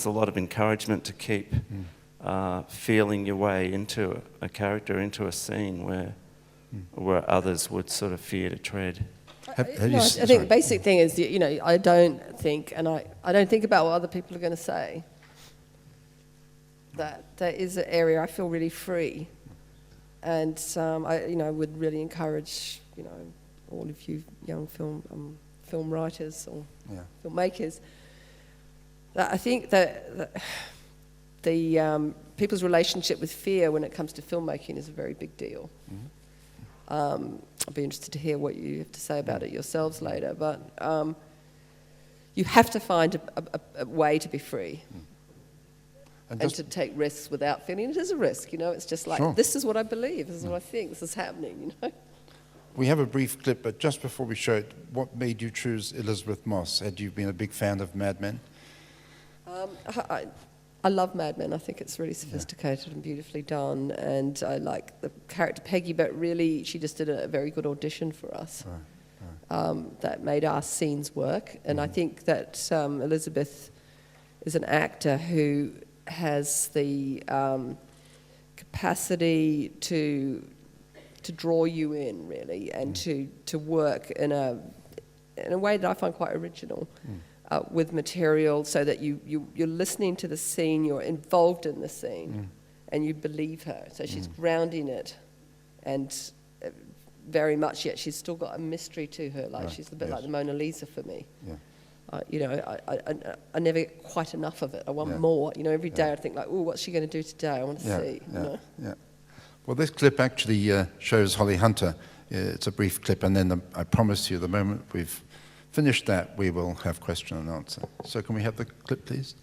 [SPEAKER 4] a lot of encouragement to keep feeling your way into a character, into a scene where others would sort of fear to tread.
[SPEAKER 3] I think the basic thing is, you know, I don't think about what other people are going to say. That is an area I feel really free, and I would really encourage, you know, all of you young film writers or filmmakers. That I think that the people's relationship with fear when it comes to filmmaking is a very big deal. I'll be interested to hear what you have to say about it yourselves later, but you have to find a way to be free and to take risks without feeling it is a risk, you know. It's just like, this is what I believe, this is what I think, this is happening, you know.
[SPEAKER 2] We have a brief clip, but just before we show it, what made you choose Elizabeth Moss? Had you been a big fan of Mad Men?
[SPEAKER 3] I love Mad Men. I think it's really sophisticated and beautifully done, and I like the character Peggy, but really she just did a very good audition for us. That made our scenes work, and I think that Elizabeth is an actor who has the capacity to draw you in, really, and to work in a way that I find quite original. With material, so that you're listening to the scene, you're involved in the scene, and you believe her. So she's grounding it, and very much, yet she's still got a mystery to her. Like she's a bit like the Mona Lisa for me. You know, I never get quite enough of it. I want more. You know, every day I think like, oh, what's she going to do today? I want to see. You know?
[SPEAKER 2] Well, this clip actually shows Holly Hunter. It's a brief clip, and then I promise you, the moment we've finished that, we will have question and answer. So can we have the clip, please?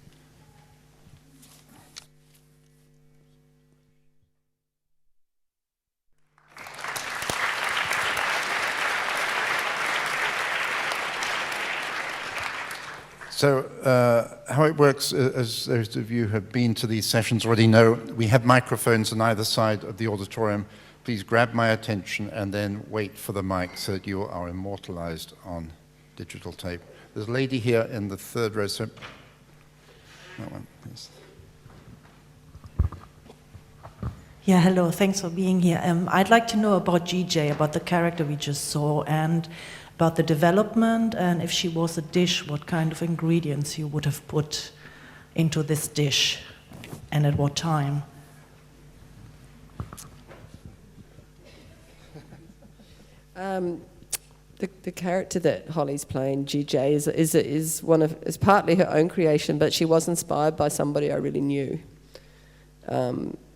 [SPEAKER 2] So how it works, as those of you who have been to these sessions already know, we have microphones on either side of the auditorium. Please grab my attention and then wait for the mic so that you are immortalized on digital tape. There's a lady here in the third row, so that one, please.
[SPEAKER 5] Yeah, hello, thanks for being here. I'd like to know about GJ, about the character we just saw, and about the development, and if she was a dish, what kind of ingredients you would have put into this dish, and at what time.
[SPEAKER 3] The character that Holly's playing, GJ, is partly her own creation, but she was inspired by somebody I really knew,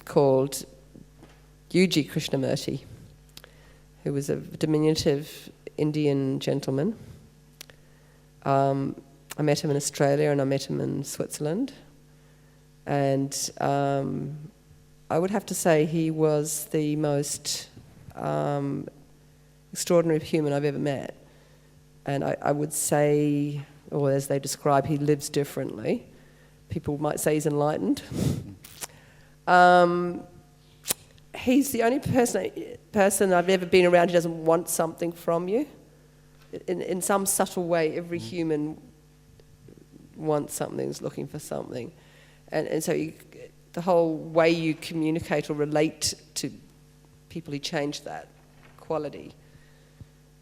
[SPEAKER 3] called Yuji Krishnamurti, who was a diminutive Indian gentleman. I met him in Australia and I met him in Switzerland, and I would have to say he was the most extraordinary human I've ever met. And I would say, or as they describe, he lives differently. People might say he's enlightened. He's the only person I've ever been around who doesn't want something from you. In some subtle way, every human wants something, is looking for something. And so the whole way you communicate or relate to people, he changed that quality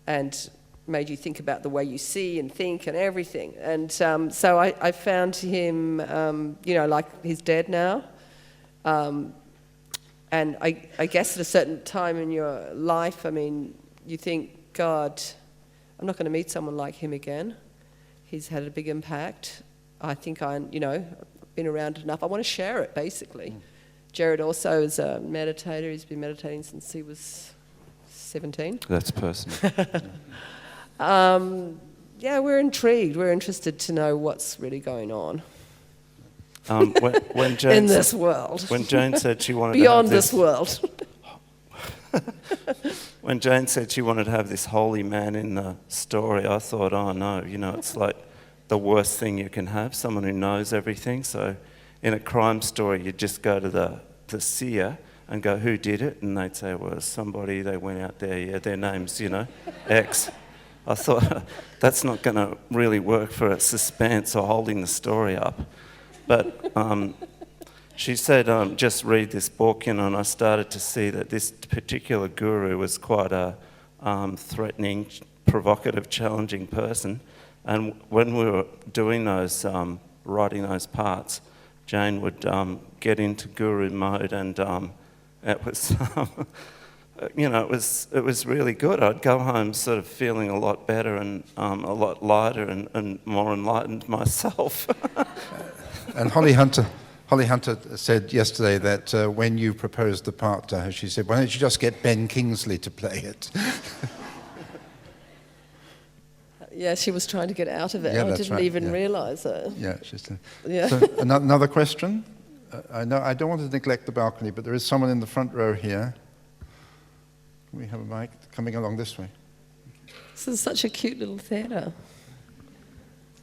[SPEAKER 3] and made you think about the way you see and think and everything. And so I found him, like he's dead now. And I guess at a certain time in your life, I mean, you think, God, I'm not going to meet someone like him again. He's had a big impact. I think I've been around enough. I want to share it, basically. Jared also is a meditator. He's been meditating since he was 17.
[SPEAKER 4] That's personal.
[SPEAKER 3] We're intrigued. We're interested to know what's really going on.
[SPEAKER 4] When Jane
[SPEAKER 3] in this world.
[SPEAKER 4] When Jane said she wanted
[SPEAKER 3] beyond
[SPEAKER 4] to have
[SPEAKER 3] this world.
[SPEAKER 4] When Jane said she wanted to have this holy man in the story, I thought, oh no, it's like the worst thing you can have, someone who knows everything. So in a crime story, you just go to the seer and go, who did it? And they'd say, well, somebody, they went out there, their name's, X. I thought, that's not going to really work for a suspense or holding the story up. But she said, just read this book, and I started to see that this particular guru was quite a threatening provocative, challenging person. And when we were doing those, writing those parts, Jane would get into guru mode, and it was, it was really good. I'd go home sort of feeling a lot better and a lot lighter and more enlightened myself.
[SPEAKER 2] And Holly Hunter said yesterday that when you proposed the part to her, she said, "Why don't you just get Ben Kingsley to play it?"
[SPEAKER 3] Yeah, she was trying to get out of it.
[SPEAKER 2] Yeah,
[SPEAKER 3] I
[SPEAKER 2] that's
[SPEAKER 3] didn't
[SPEAKER 2] right,
[SPEAKER 3] even
[SPEAKER 2] yeah.
[SPEAKER 3] realise it.
[SPEAKER 2] Yeah, she said.
[SPEAKER 3] Yeah.
[SPEAKER 2] So another question. I know I don't want to neglect the balcony, but there is someone in the front row here. Can we have a mic coming along this way?
[SPEAKER 3] This is such a cute little theatre.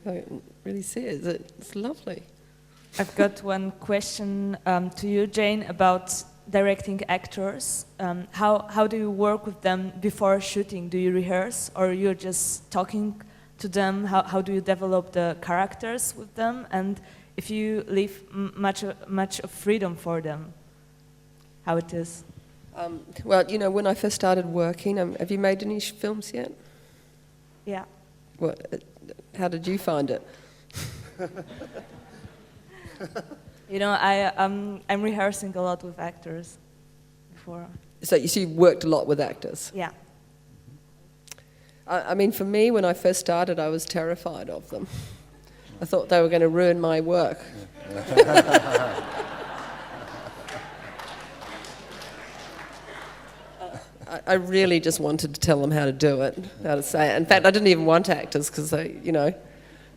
[SPEAKER 3] I don't really see it. It's lovely.
[SPEAKER 6] I've got one question to you, Jane, about directing actors. How do you work with them before shooting? Do you rehearse, or you're just talking to them? How do you develop the characters with them? And if you leave much of freedom for them, how it is?
[SPEAKER 3] Well, when I first started working, have you made any films yet?
[SPEAKER 6] Yeah.
[SPEAKER 3] How did you find it?
[SPEAKER 6] I'm rehearsing a lot with actors before.
[SPEAKER 3] So you worked a lot with actors?
[SPEAKER 6] Yeah.
[SPEAKER 3] I mean, for me, when I first started, I was terrified of them. I thought they were going to ruin my work. I really just wanted to tell them how to do it, how to say it. In fact, I didn't even want actors because they,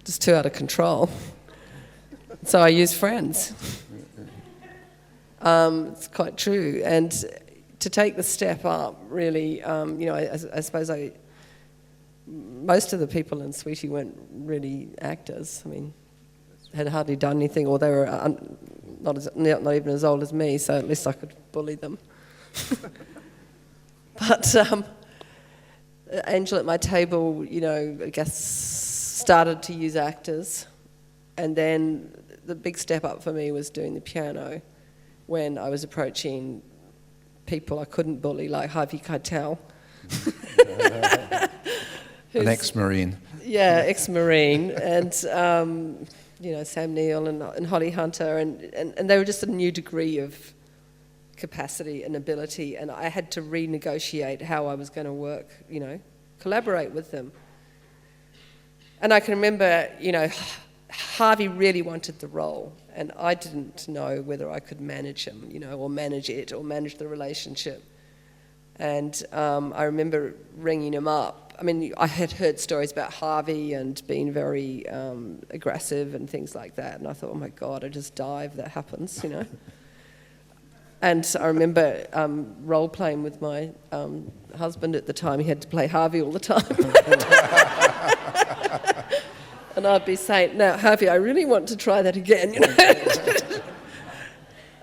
[SPEAKER 3] just too out of control. So I used friends. It's quite true. And to take the step up, really, I suppose most of the people in Sweetie weren't really actors. I mean, had hardly done anything, or they were not even as old as me, so at least I could bully them. But Angel at my table, I guess started to use actors, and then the big step up for me was doing the piano when I was approaching people I couldn't bully, like Harvey Keitel.
[SPEAKER 2] An ex-Marine.
[SPEAKER 3] Yeah, ex-Marine, and Sam Neill and Holly Hunter, and they were just a new degree of capacity and ability, and I had to renegotiate how I was going to work, collaborate with them. And I can remember, Harvey really wanted the role, and I didn't know whether I could manage him, or manage it, or manage the relationship. And I remember ringing him up. I mean, I had heard stories about Harvey and being very aggressive and things like that, and I thought, oh my God, I just die if that happens, And I remember role-playing with my husband at the time. He had to play Harvey all the time. And I'd be saying, now, Harvey, I really want to try that again,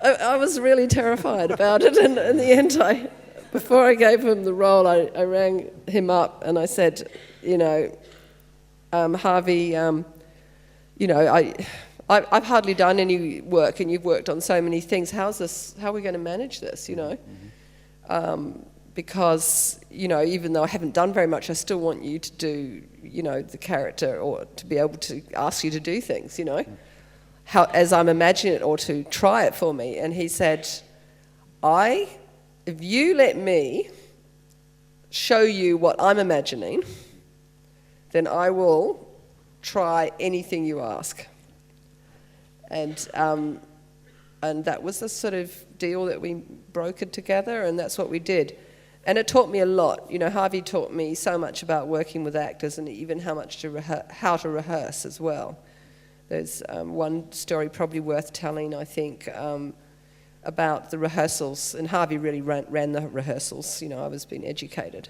[SPEAKER 3] I was really terrified about it, and in the end, before I gave him the role, I rang him up and I said, Harvey, I've hardly done any work, and you've worked on so many things. How are we going to manage this, Because, even though I haven't done very much, I still want you to do, the character, or to be able to ask you to do things, how, as I'm imagining it, or to try it for me. And he said, if you let me show you what I'm imagining, then I will try anything you ask. And that was the sort of deal that we brokered together, and that's what we did. And it taught me a lot. Harvey taught me so much about working with actors, and even how to rehearse as well. There's one story probably worth telling, I think, about the rehearsals, and Harvey really ran the rehearsals. I was being educated.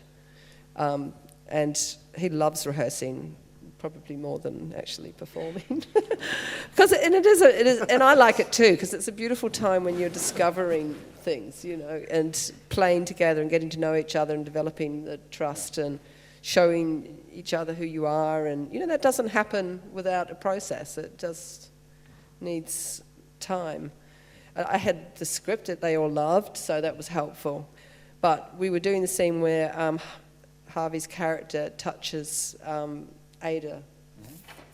[SPEAKER 3] And he loves rehearsing, probably more than actually performing. It is, and I like it too, because it's a beautiful time when you're discovering things, and playing together and getting to know each other and developing the trust and showing each other who you are. And, that doesn't happen without a process. It just needs time. I had the script that they all loved, so that was helpful. But we were doing the scene where Harvey's character touches Ada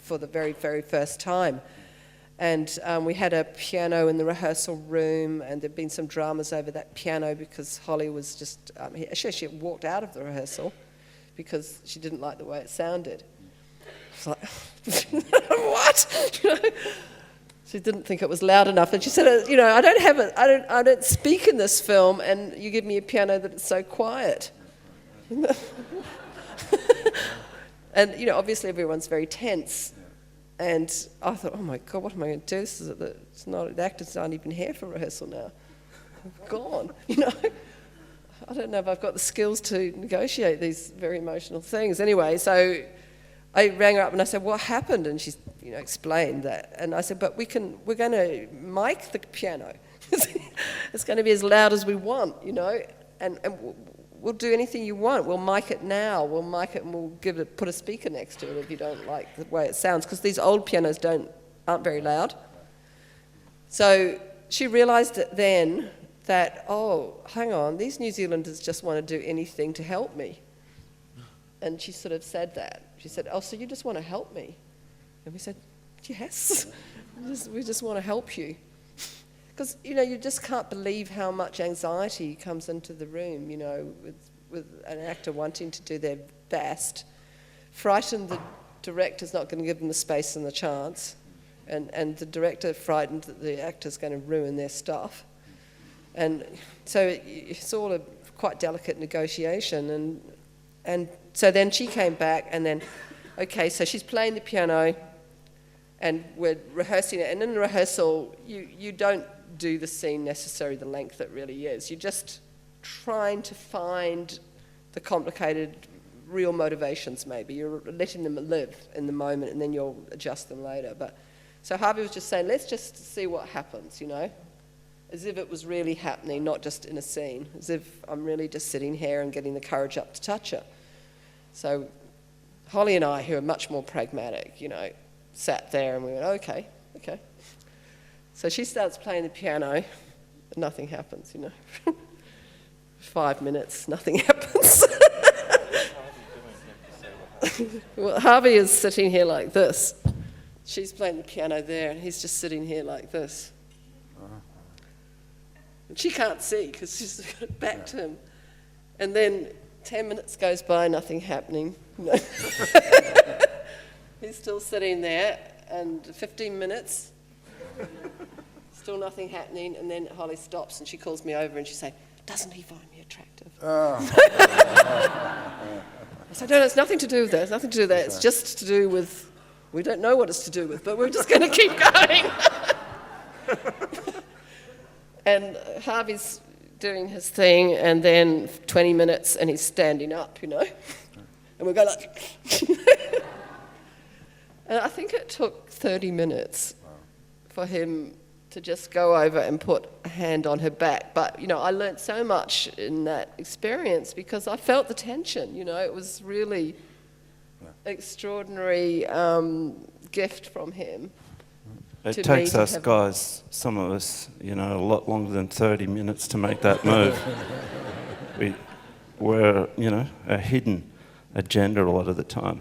[SPEAKER 3] for the very, very first time. And we had a piano in the rehearsal room, and there'd been some dramas over that piano because Holly was just, she walked out of the rehearsal because she didn't like the way it sounded. It's like, what? You know? She didn't think it was loud enough, and she said, you know, I don't speak in this film, and you give me a piano that is so quiet. And you know, obviously everyone's very tense. And I thought, oh my God, what am I going to do? The actors aren't even here for rehearsal now. They're gone, you know. I don't know if I've got the skills to negotiate these very emotional things. Anyway, so I rang her up and I said, what happened? And she, you know, explained that. And I said, but we're going to mic the piano. It's going to be as loud as we want, you know, and we'll do anything you want. We'll mic it now. We'll mic it and we'll put a speaker next to it if you don't like the way it sounds, because these old pianos aren't very loud. So she realised then that, oh, hang on, these New Zealanders just want to do anything to help me. And she sort of said that. She said, oh, so you just want to help me? And we said, yes, we just want to help you. Because, you know, you just can't believe how much anxiety comes into the room, you know, with an actor wanting to do their best, frightened the director's not going to give them the space and the chance, and the director frightened that the actor's going to ruin their stuff. And so it's all a quite delicate negotiation. And so then she came back, and then, okay, so she's playing the piano, and we're rehearsing it. And in the rehearsal, you don't do the scene necessarily the length it really is. You're just trying to find the complicated real motivations maybe. You're letting them live in the moment and then you'll adjust them later. But so Harvey was just saying, let's just see what happens, you know, as if it was really happening, not just in a scene, as if I'm really just sitting here and getting the courage up to touch her. So Holly and I, who are much more pragmatic, you know, sat there and we went, okay. So she starts playing the piano, and nothing happens, you know. 5 minutes, nothing happens. Well, Harvey is sitting here like this. She's playing the piano there, and he's just sitting here like this. And she can't see because she's got it back to him. And then 10 minutes goes by, nothing happening. He's still sitting there, and 15 minutes. Still nothing happening, and then Holly stops and she calls me over and she says, doesn't he find me attractive? I said, no, it's nothing to do with that. It's nothing to do with that. It's just to do with, we don't know what it's to do with, but we're just going to keep going. And Harvey's doing his thing, and then 20 minutes and he's standing up, you know. And we go like, and I think it took 30 minutes for him to just go over and put a hand on her back. But, you know, I learnt so much in that experience because I felt the tension, you know. It was really extraordinary gift from him.
[SPEAKER 4] It takes us guys, some of us, you know, a lot longer than 30 minutes to make that move. We're, you know, a hidden agenda a lot of the time.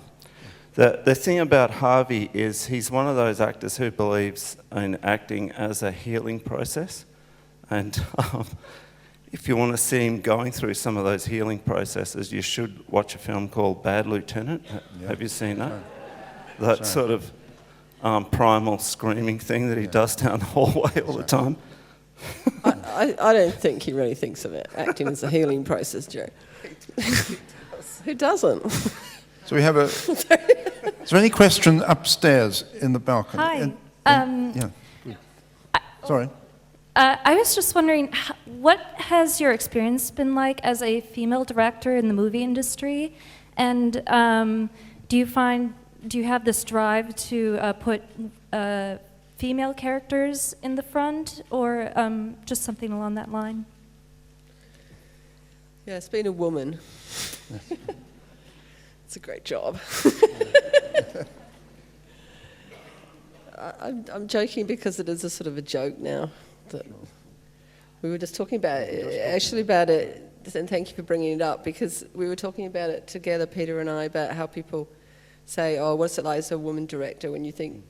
[SPEAKER 4] The thing about Harvey is he's one of those actors who believes in acting as a healing process. And if you want to see him going through some of those healing processes, you should watch a film called Bad Lieutenant. Have you seen that? That sort of primal screaming thing that he does down the hallway all the time.
[SPEAKER 3] I don't think he really thinks of it, acting as a healing process, Joe. Who doesn't?
[SPEAKER 2] So we have a... Is there any question upstairs in the balcony?
[SPEAKER 7] Hi.
[SPEAKER 2] Sorry.
[SPEAKER 7] I was just wondering, what has your experience been like as a female director in the movie industry? And do you have this drive to put female characters in the front, or just something along that line?
[SPEAKER 3] Yeah, it's being a woman. It's a great job. I'm joking because it is a sort of a joke now. That we were just talking about it, actually about it and thank you for bringing it up, because we were talking about it together, Peter and I, about how people say, oh, what's it like as a woman director, when you think,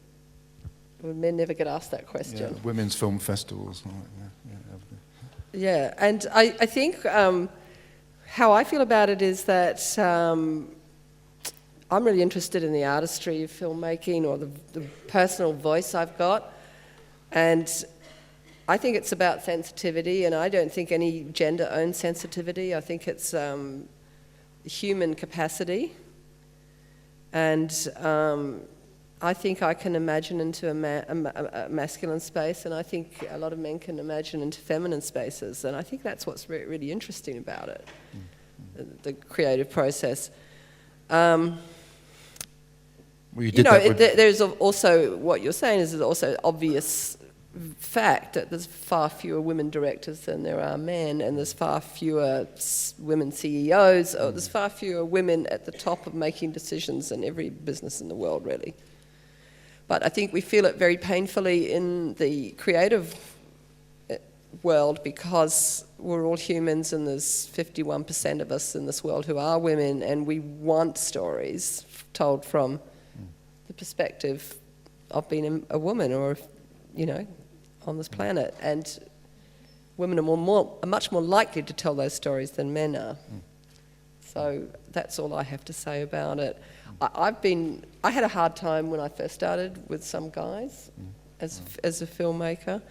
[SPEAKER 3] well, men never get asked that question.
[SPEAKER 2] Yeah, women's film festivals.
[SPEAKER 3] Yeah, and I think how I feel about it is that I'm really interested in the artistry of filmmaking, or the personal voice I've got, and I think it's about sensitivity, and I don't think any gender owns sensitivity. I think it's human capacity, and I think I can imagine into a masculine space, and I think a lot of men can imagine into feminine spaces, and I think that's what's really interesting about it, the creative process.
[SPEAKER 2] Well,
[SPEAKER 3] there's also, what you're saying is, there's also obvious fact that there's far fewer women directors than there are men, and there's far fewer women CEOs, or there's far fewer women at the top of making decisions in every business in the world, really. But I think we feel it very painfully in the creative world, because we're all humans, and there's 51% of us in this world who are women, and we want stories told from the perspective of being a woman, or, you know, on this planet. And women are much more likely to tell those stories than men are. So that's all I have to say about it. I had a hard time when I first started with some guys as a filmmaker.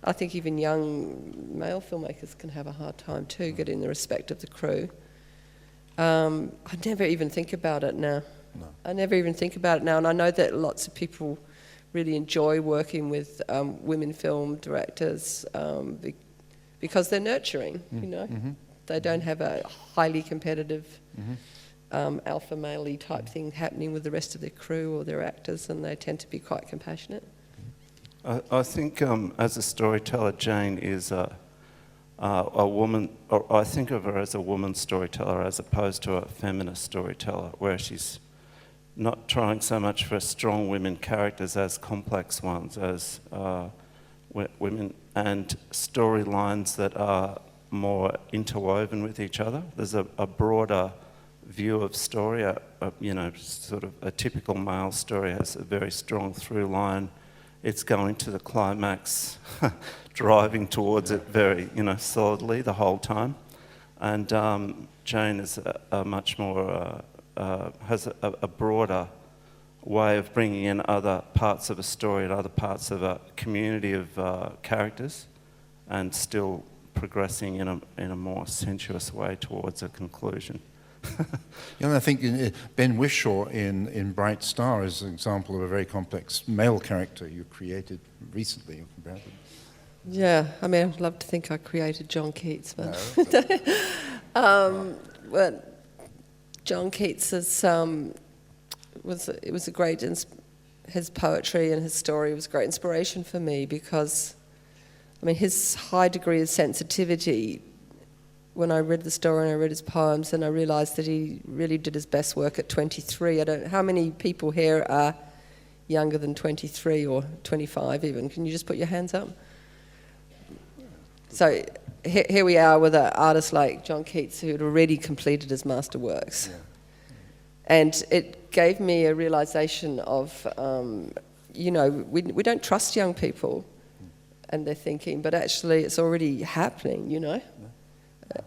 [SPEAKER 3] I think even young male filmmakers can have a hard time too, getting the respect of the crew. I never even think about it now. No. I never even think about it now, and I know that lots of people really enjoy working with women film directors because they're nurturing, you know. They don't have a highly competitive alpha male-y type thing happening with the rest of their crew or their actors, and they tend to be quite compassionate.
[SPEAKER 4] I think as a storyteller, Jane is a woman, or I think of her as a woman storyteller as opposed to a feminist storyteller, where she's not trying so much for strong women characters as complex ones, as women, and storylines that are more interwoven with each other. There's a broader view of story. You know, sort of a typical male story has a very strong through line. It's going to the climax, driving towards it very, you know, solidly the whole time. And Jane is a much more, has a broader way of bringing in other parts of a story and other parts of a community of characters, and still progressing in a more sensuous way towards a conclusion.
[SPEAKER 2] You know, I think Ben Whishaw in Bright Star is an example of a very complex male character you created recently.
[SPEAKER 3] Yeah, I mean, I'd love to think I created John Keats, but well, John Keats is, was a great, his poetry and his story was a great inspiration for me, because, I mean, his high degree of sensitivity, when I read the story and I read his poems, and I realised that he really did his best work at 23. I don't know how many people here are younger than 23 or 25 even. Can you just put your hands up? So here we are with an artist like John Keats, who had already completed his masterworks. Yeah. And it gave me a realisation of, you know, we don't trust young people and their thinking, but actually it's already happening, you know.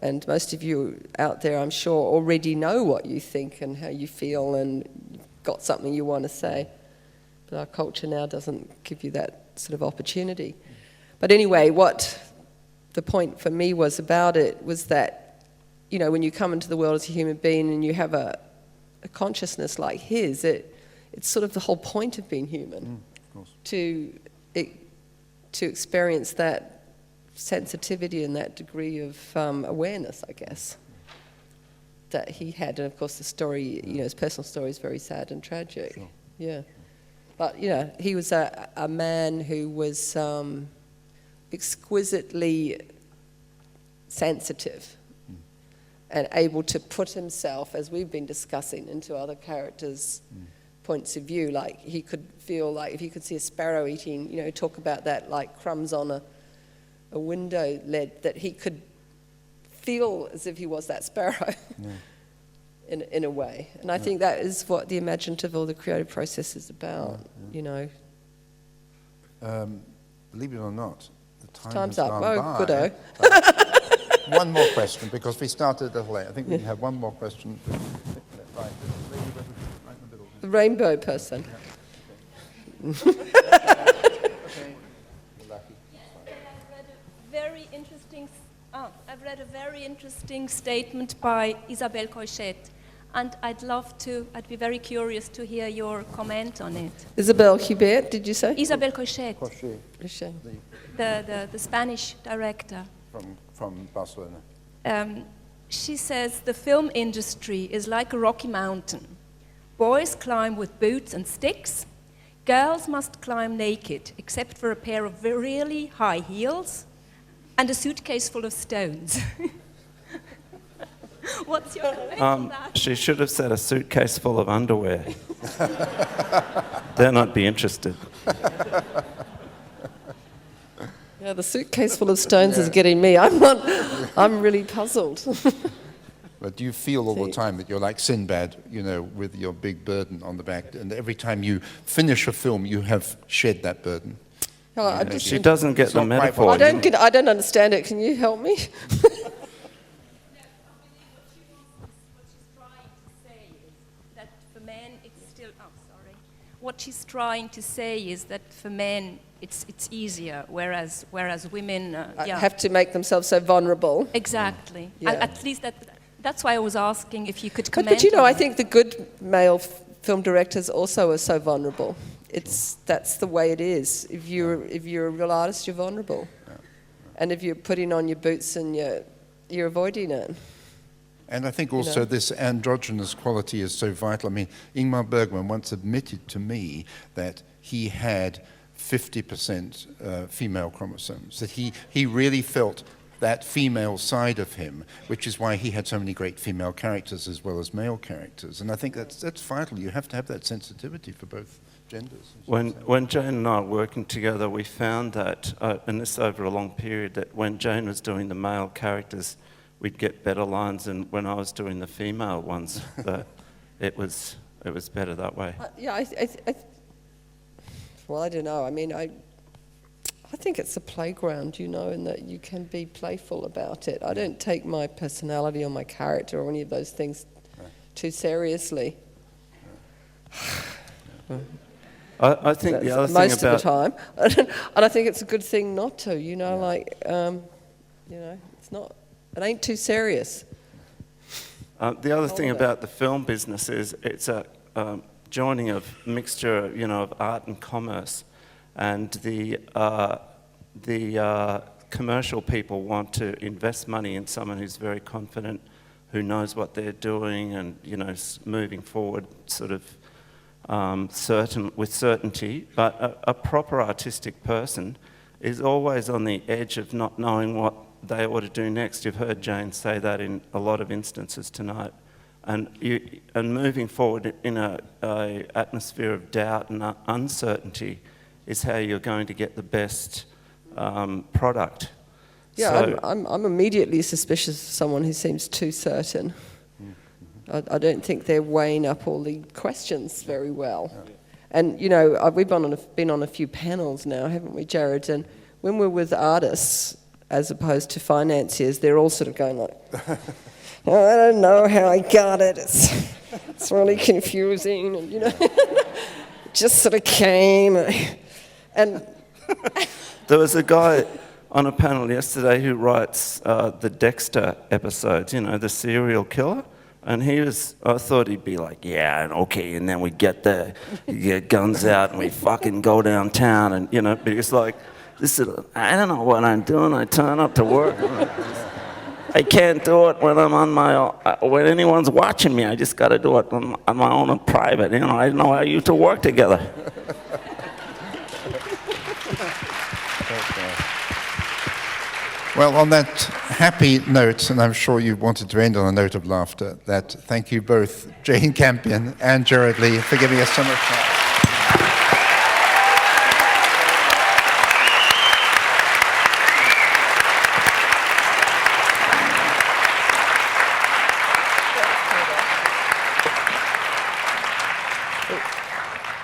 [SPEAKER 3] And most of you out there, I'm sure, already know what you think and how you feel, and you've got something you want to say. But our culture now doesn't give you that sort of opportunity. But anyway, what the point for me was about it was that, you know, when you come into the world as a human being and you have a consciousness like his, it's sort of the whole point of being human,
[SPEAKER 2] of course.
[SPEAKER 3] To experience that sensitivity and that degree of awareness, I guess, that he had. And of course the story, you know, his personal story is very sad and tragic. Sure. Yeah. But, you know, he was a man who was exquisitely sensitive and able to put himself, as we've been discussing, into other characters' points of view. Like, he could feel like if he could see a sparrow eating, you know, talk about that like crumbs on a window lead, that he could feel as if he was that sparrow in a way. And I think that is what the imaginative or the creative process is about, you know.
[SPEAKER 2] Believe it or not, the
[SPEAKER 3] Time's
[SPEAKER 2] has
[SPEAKER 3] up.
[SPEAKER 2] gone
[SPEAKER 3] Oh,
[SPEAKER 2] by.
[SPEAKER 3] goodo.
[SPEAKER 2] One more question, because we started a little late. I think we have one more question. Right, the lady right in the middle.
[SPEAKER 3] The rainbow person.
[SPEAKER 8] I've read a very interesting statement by Isabelle Coixet, and I'd be very curious to hear your comment on it.
[SPEAKER 3] Isabelle Hubert, did you say?
[SPEAKER 8] Isabelle Coixet,
[SPEAKER 3] Coixet.
[SPEAKER 8] the Spanish director.
[SPEAKER 2] From Barcelona.
[SPEAKER 8] She says the film industry is like a rocky mountain. Boys climb with boots and sticks. Girls must climb naked, except for a pair of really high heels and a suitcase full of stones. What's your comment on that?
[SPEAKER 4] She should have said a suitcase full of underwear. Then I'd be interested.
[SPEAKER 3] Yeah, the suitcase full of stones is getting me. I'm really puzzled.
[SPEAKER 2] But do you feel all the time that you're like Sinbad, you know, with your big burden on the back, and every time you finish a film, you have shed that burden?
[SPEAKER 3] Oh,
[SPEAKER 4] She doesn't get the
[SPEAKER 2] not quite
[SPEAKER 4] metaphor.
[SPEAKER 2] what
[SPEAKER 3] I don't understand it. Can you help me?
[SPEAKER 8] What she's trying to say is that for men it's easier, whereas women
[SPEAKER 3] Have to make themselves so vulnerable.
[SPEAKER 8] Exactly.
[SPEAKER 3] Yeah.
[SPEAKER 8] At least that's why I was asking if you could comment.
[SPEAKER 3] But you know,
[SPEAKER 8] on
[SPEAKER 3] I
[SPEAKER 8] that.
[SPEAKER 3] think the good male film directors also are so vulnerable. That's the way it is. If you're a real artist, you're vulnerable, and if you're putting on your boots and you're avoiding it.
[SPEAKER 2] And I think also this androgynous quality is so vital. I mean, Ingmar Bergman once admitted to me that he had 50% female chromosomes, that he really felt that female side of him, which is why he had so many great female characters as well as male characters. And I think that's vital. You have to have that sensitivity for both genders.
[SPEAKER 4] When Jane and I were working together, we found that, and this over a long period, that when Jane was doing the male characters, we'd get better lines than when I was doing the female ones. That it was better that way.
[SPEAKER 3] Well, I don't know. I mean, I think it's a playground, you know, and that you can be playful about it. I don't take my personality or my character or any of those things too seriously.
[SPEAKER 4] I think the other thing
[SPEAKER 3] most
[SPEAKER 4] about
[SPEAKER 3] of the time, and I think it's a good thing not to. You know, you know, it's not. It ain't too serious.
[SPEAKER 4] the other thing about the film business is it's a joining of mixture, you know, of art and commerce, and the commercial people want to invest money in someone who's very confident, who knows what they're doing, and you know, moving forward, sort of with certainty. But a proper artistic person is always on the edge of not knowing what they ought to do next. You've heard Jane say that in a lot of instances tonight. And moving forward in a atmosphere of doubt and uncertainty is how you're going to get the best product.
[SPEAKER 3] Yeah,
[SPEAKER 4] So,
[SPEAKER 3] I'm immediately suspicious of someone who seems too certain. I don't think they're weighing up all the questions very well. Yeah. And, you know, we've been on a few panels now, haven't we, Jared? And when we're with artists, as opposed to financiers, they're all sort of going like, oh, I don't know how I got it. It's really confusing, and, you know, just sort of came. And
[SPEAKER 4] there was a guy on a panel yesterday who writes the Dexter episodes, you know, the serial killer. And I thought he'd be like, yeah, and okay, and then we get guns out and we fucking go downtown, and, you know, because like, I don't know what I'm doing, I turn up to work. I can't do it when I'm when anyone's watching me. I just got to do it on my own in private. You know, I know how you two work together.
[SPEAKER 2] Well, on that happy note, and I'm sure you wanted to end on a note of laughter, that thank you both, Jane Campion and Jared Lee, for giving us so much time.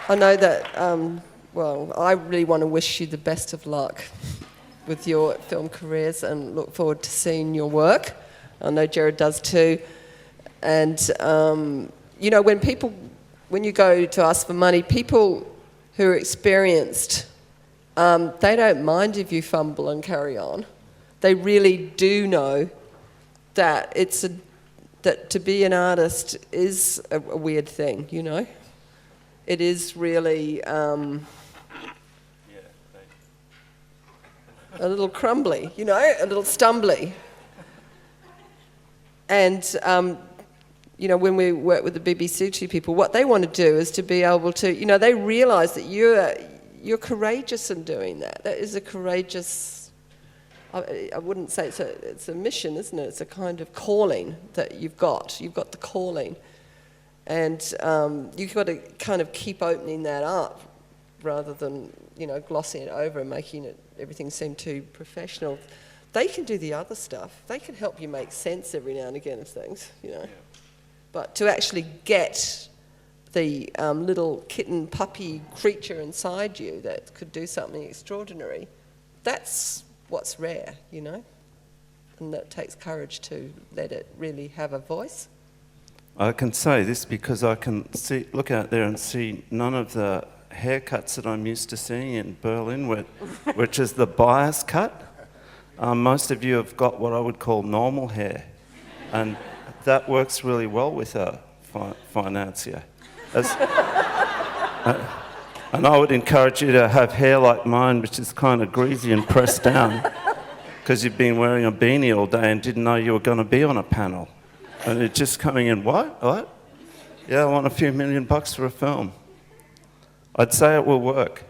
[SPEAKER 3] I know that, well, I really want to wish you the best of luck with your film careers and look forward to seeing your work. I know Jared does too. And, you know, when you go to ask for money, people who are experienced, they don't mind if you fumble and carry on. They really do know that that to be an artist is a weird thing, you know? It is really a little crumbly, you know, a little stumbly. And, you know, when we work with the BBC Two people, what they want to do is to be able to, you know, they realise that you're courageous in doing that. That is a courageous, I wouldn't say it's a mission, isn't it? It's a kind of calling that you've got. You've got the calling. And you've got to kind of keep opening that up rather than, you know, glossing it over and making everything seem too professional. They can do the other stuff. They can help you make sense every now and again of things, you know. Yeah. But to actually get the little kitten puppy creature inside you that could do something extraordinary, that's what's rare, you know. And that takes courage to let it really have a voice.
[SPEAKER 4] I can say this because I can look out there and see none of the haircuts that I'm used to seeing in Berlin, which is the bias cut. Most of you have got what I would call normal hair, and that works really well with a financier. And I would encourage you to have hair like mine, which is kind of greasy and pressed down, because you've been wearing a beanie all day and didn't know you were going to be on a panel. And it's just coming in, what? Yeah, I want a few $1 million for a film. I'd say it will work.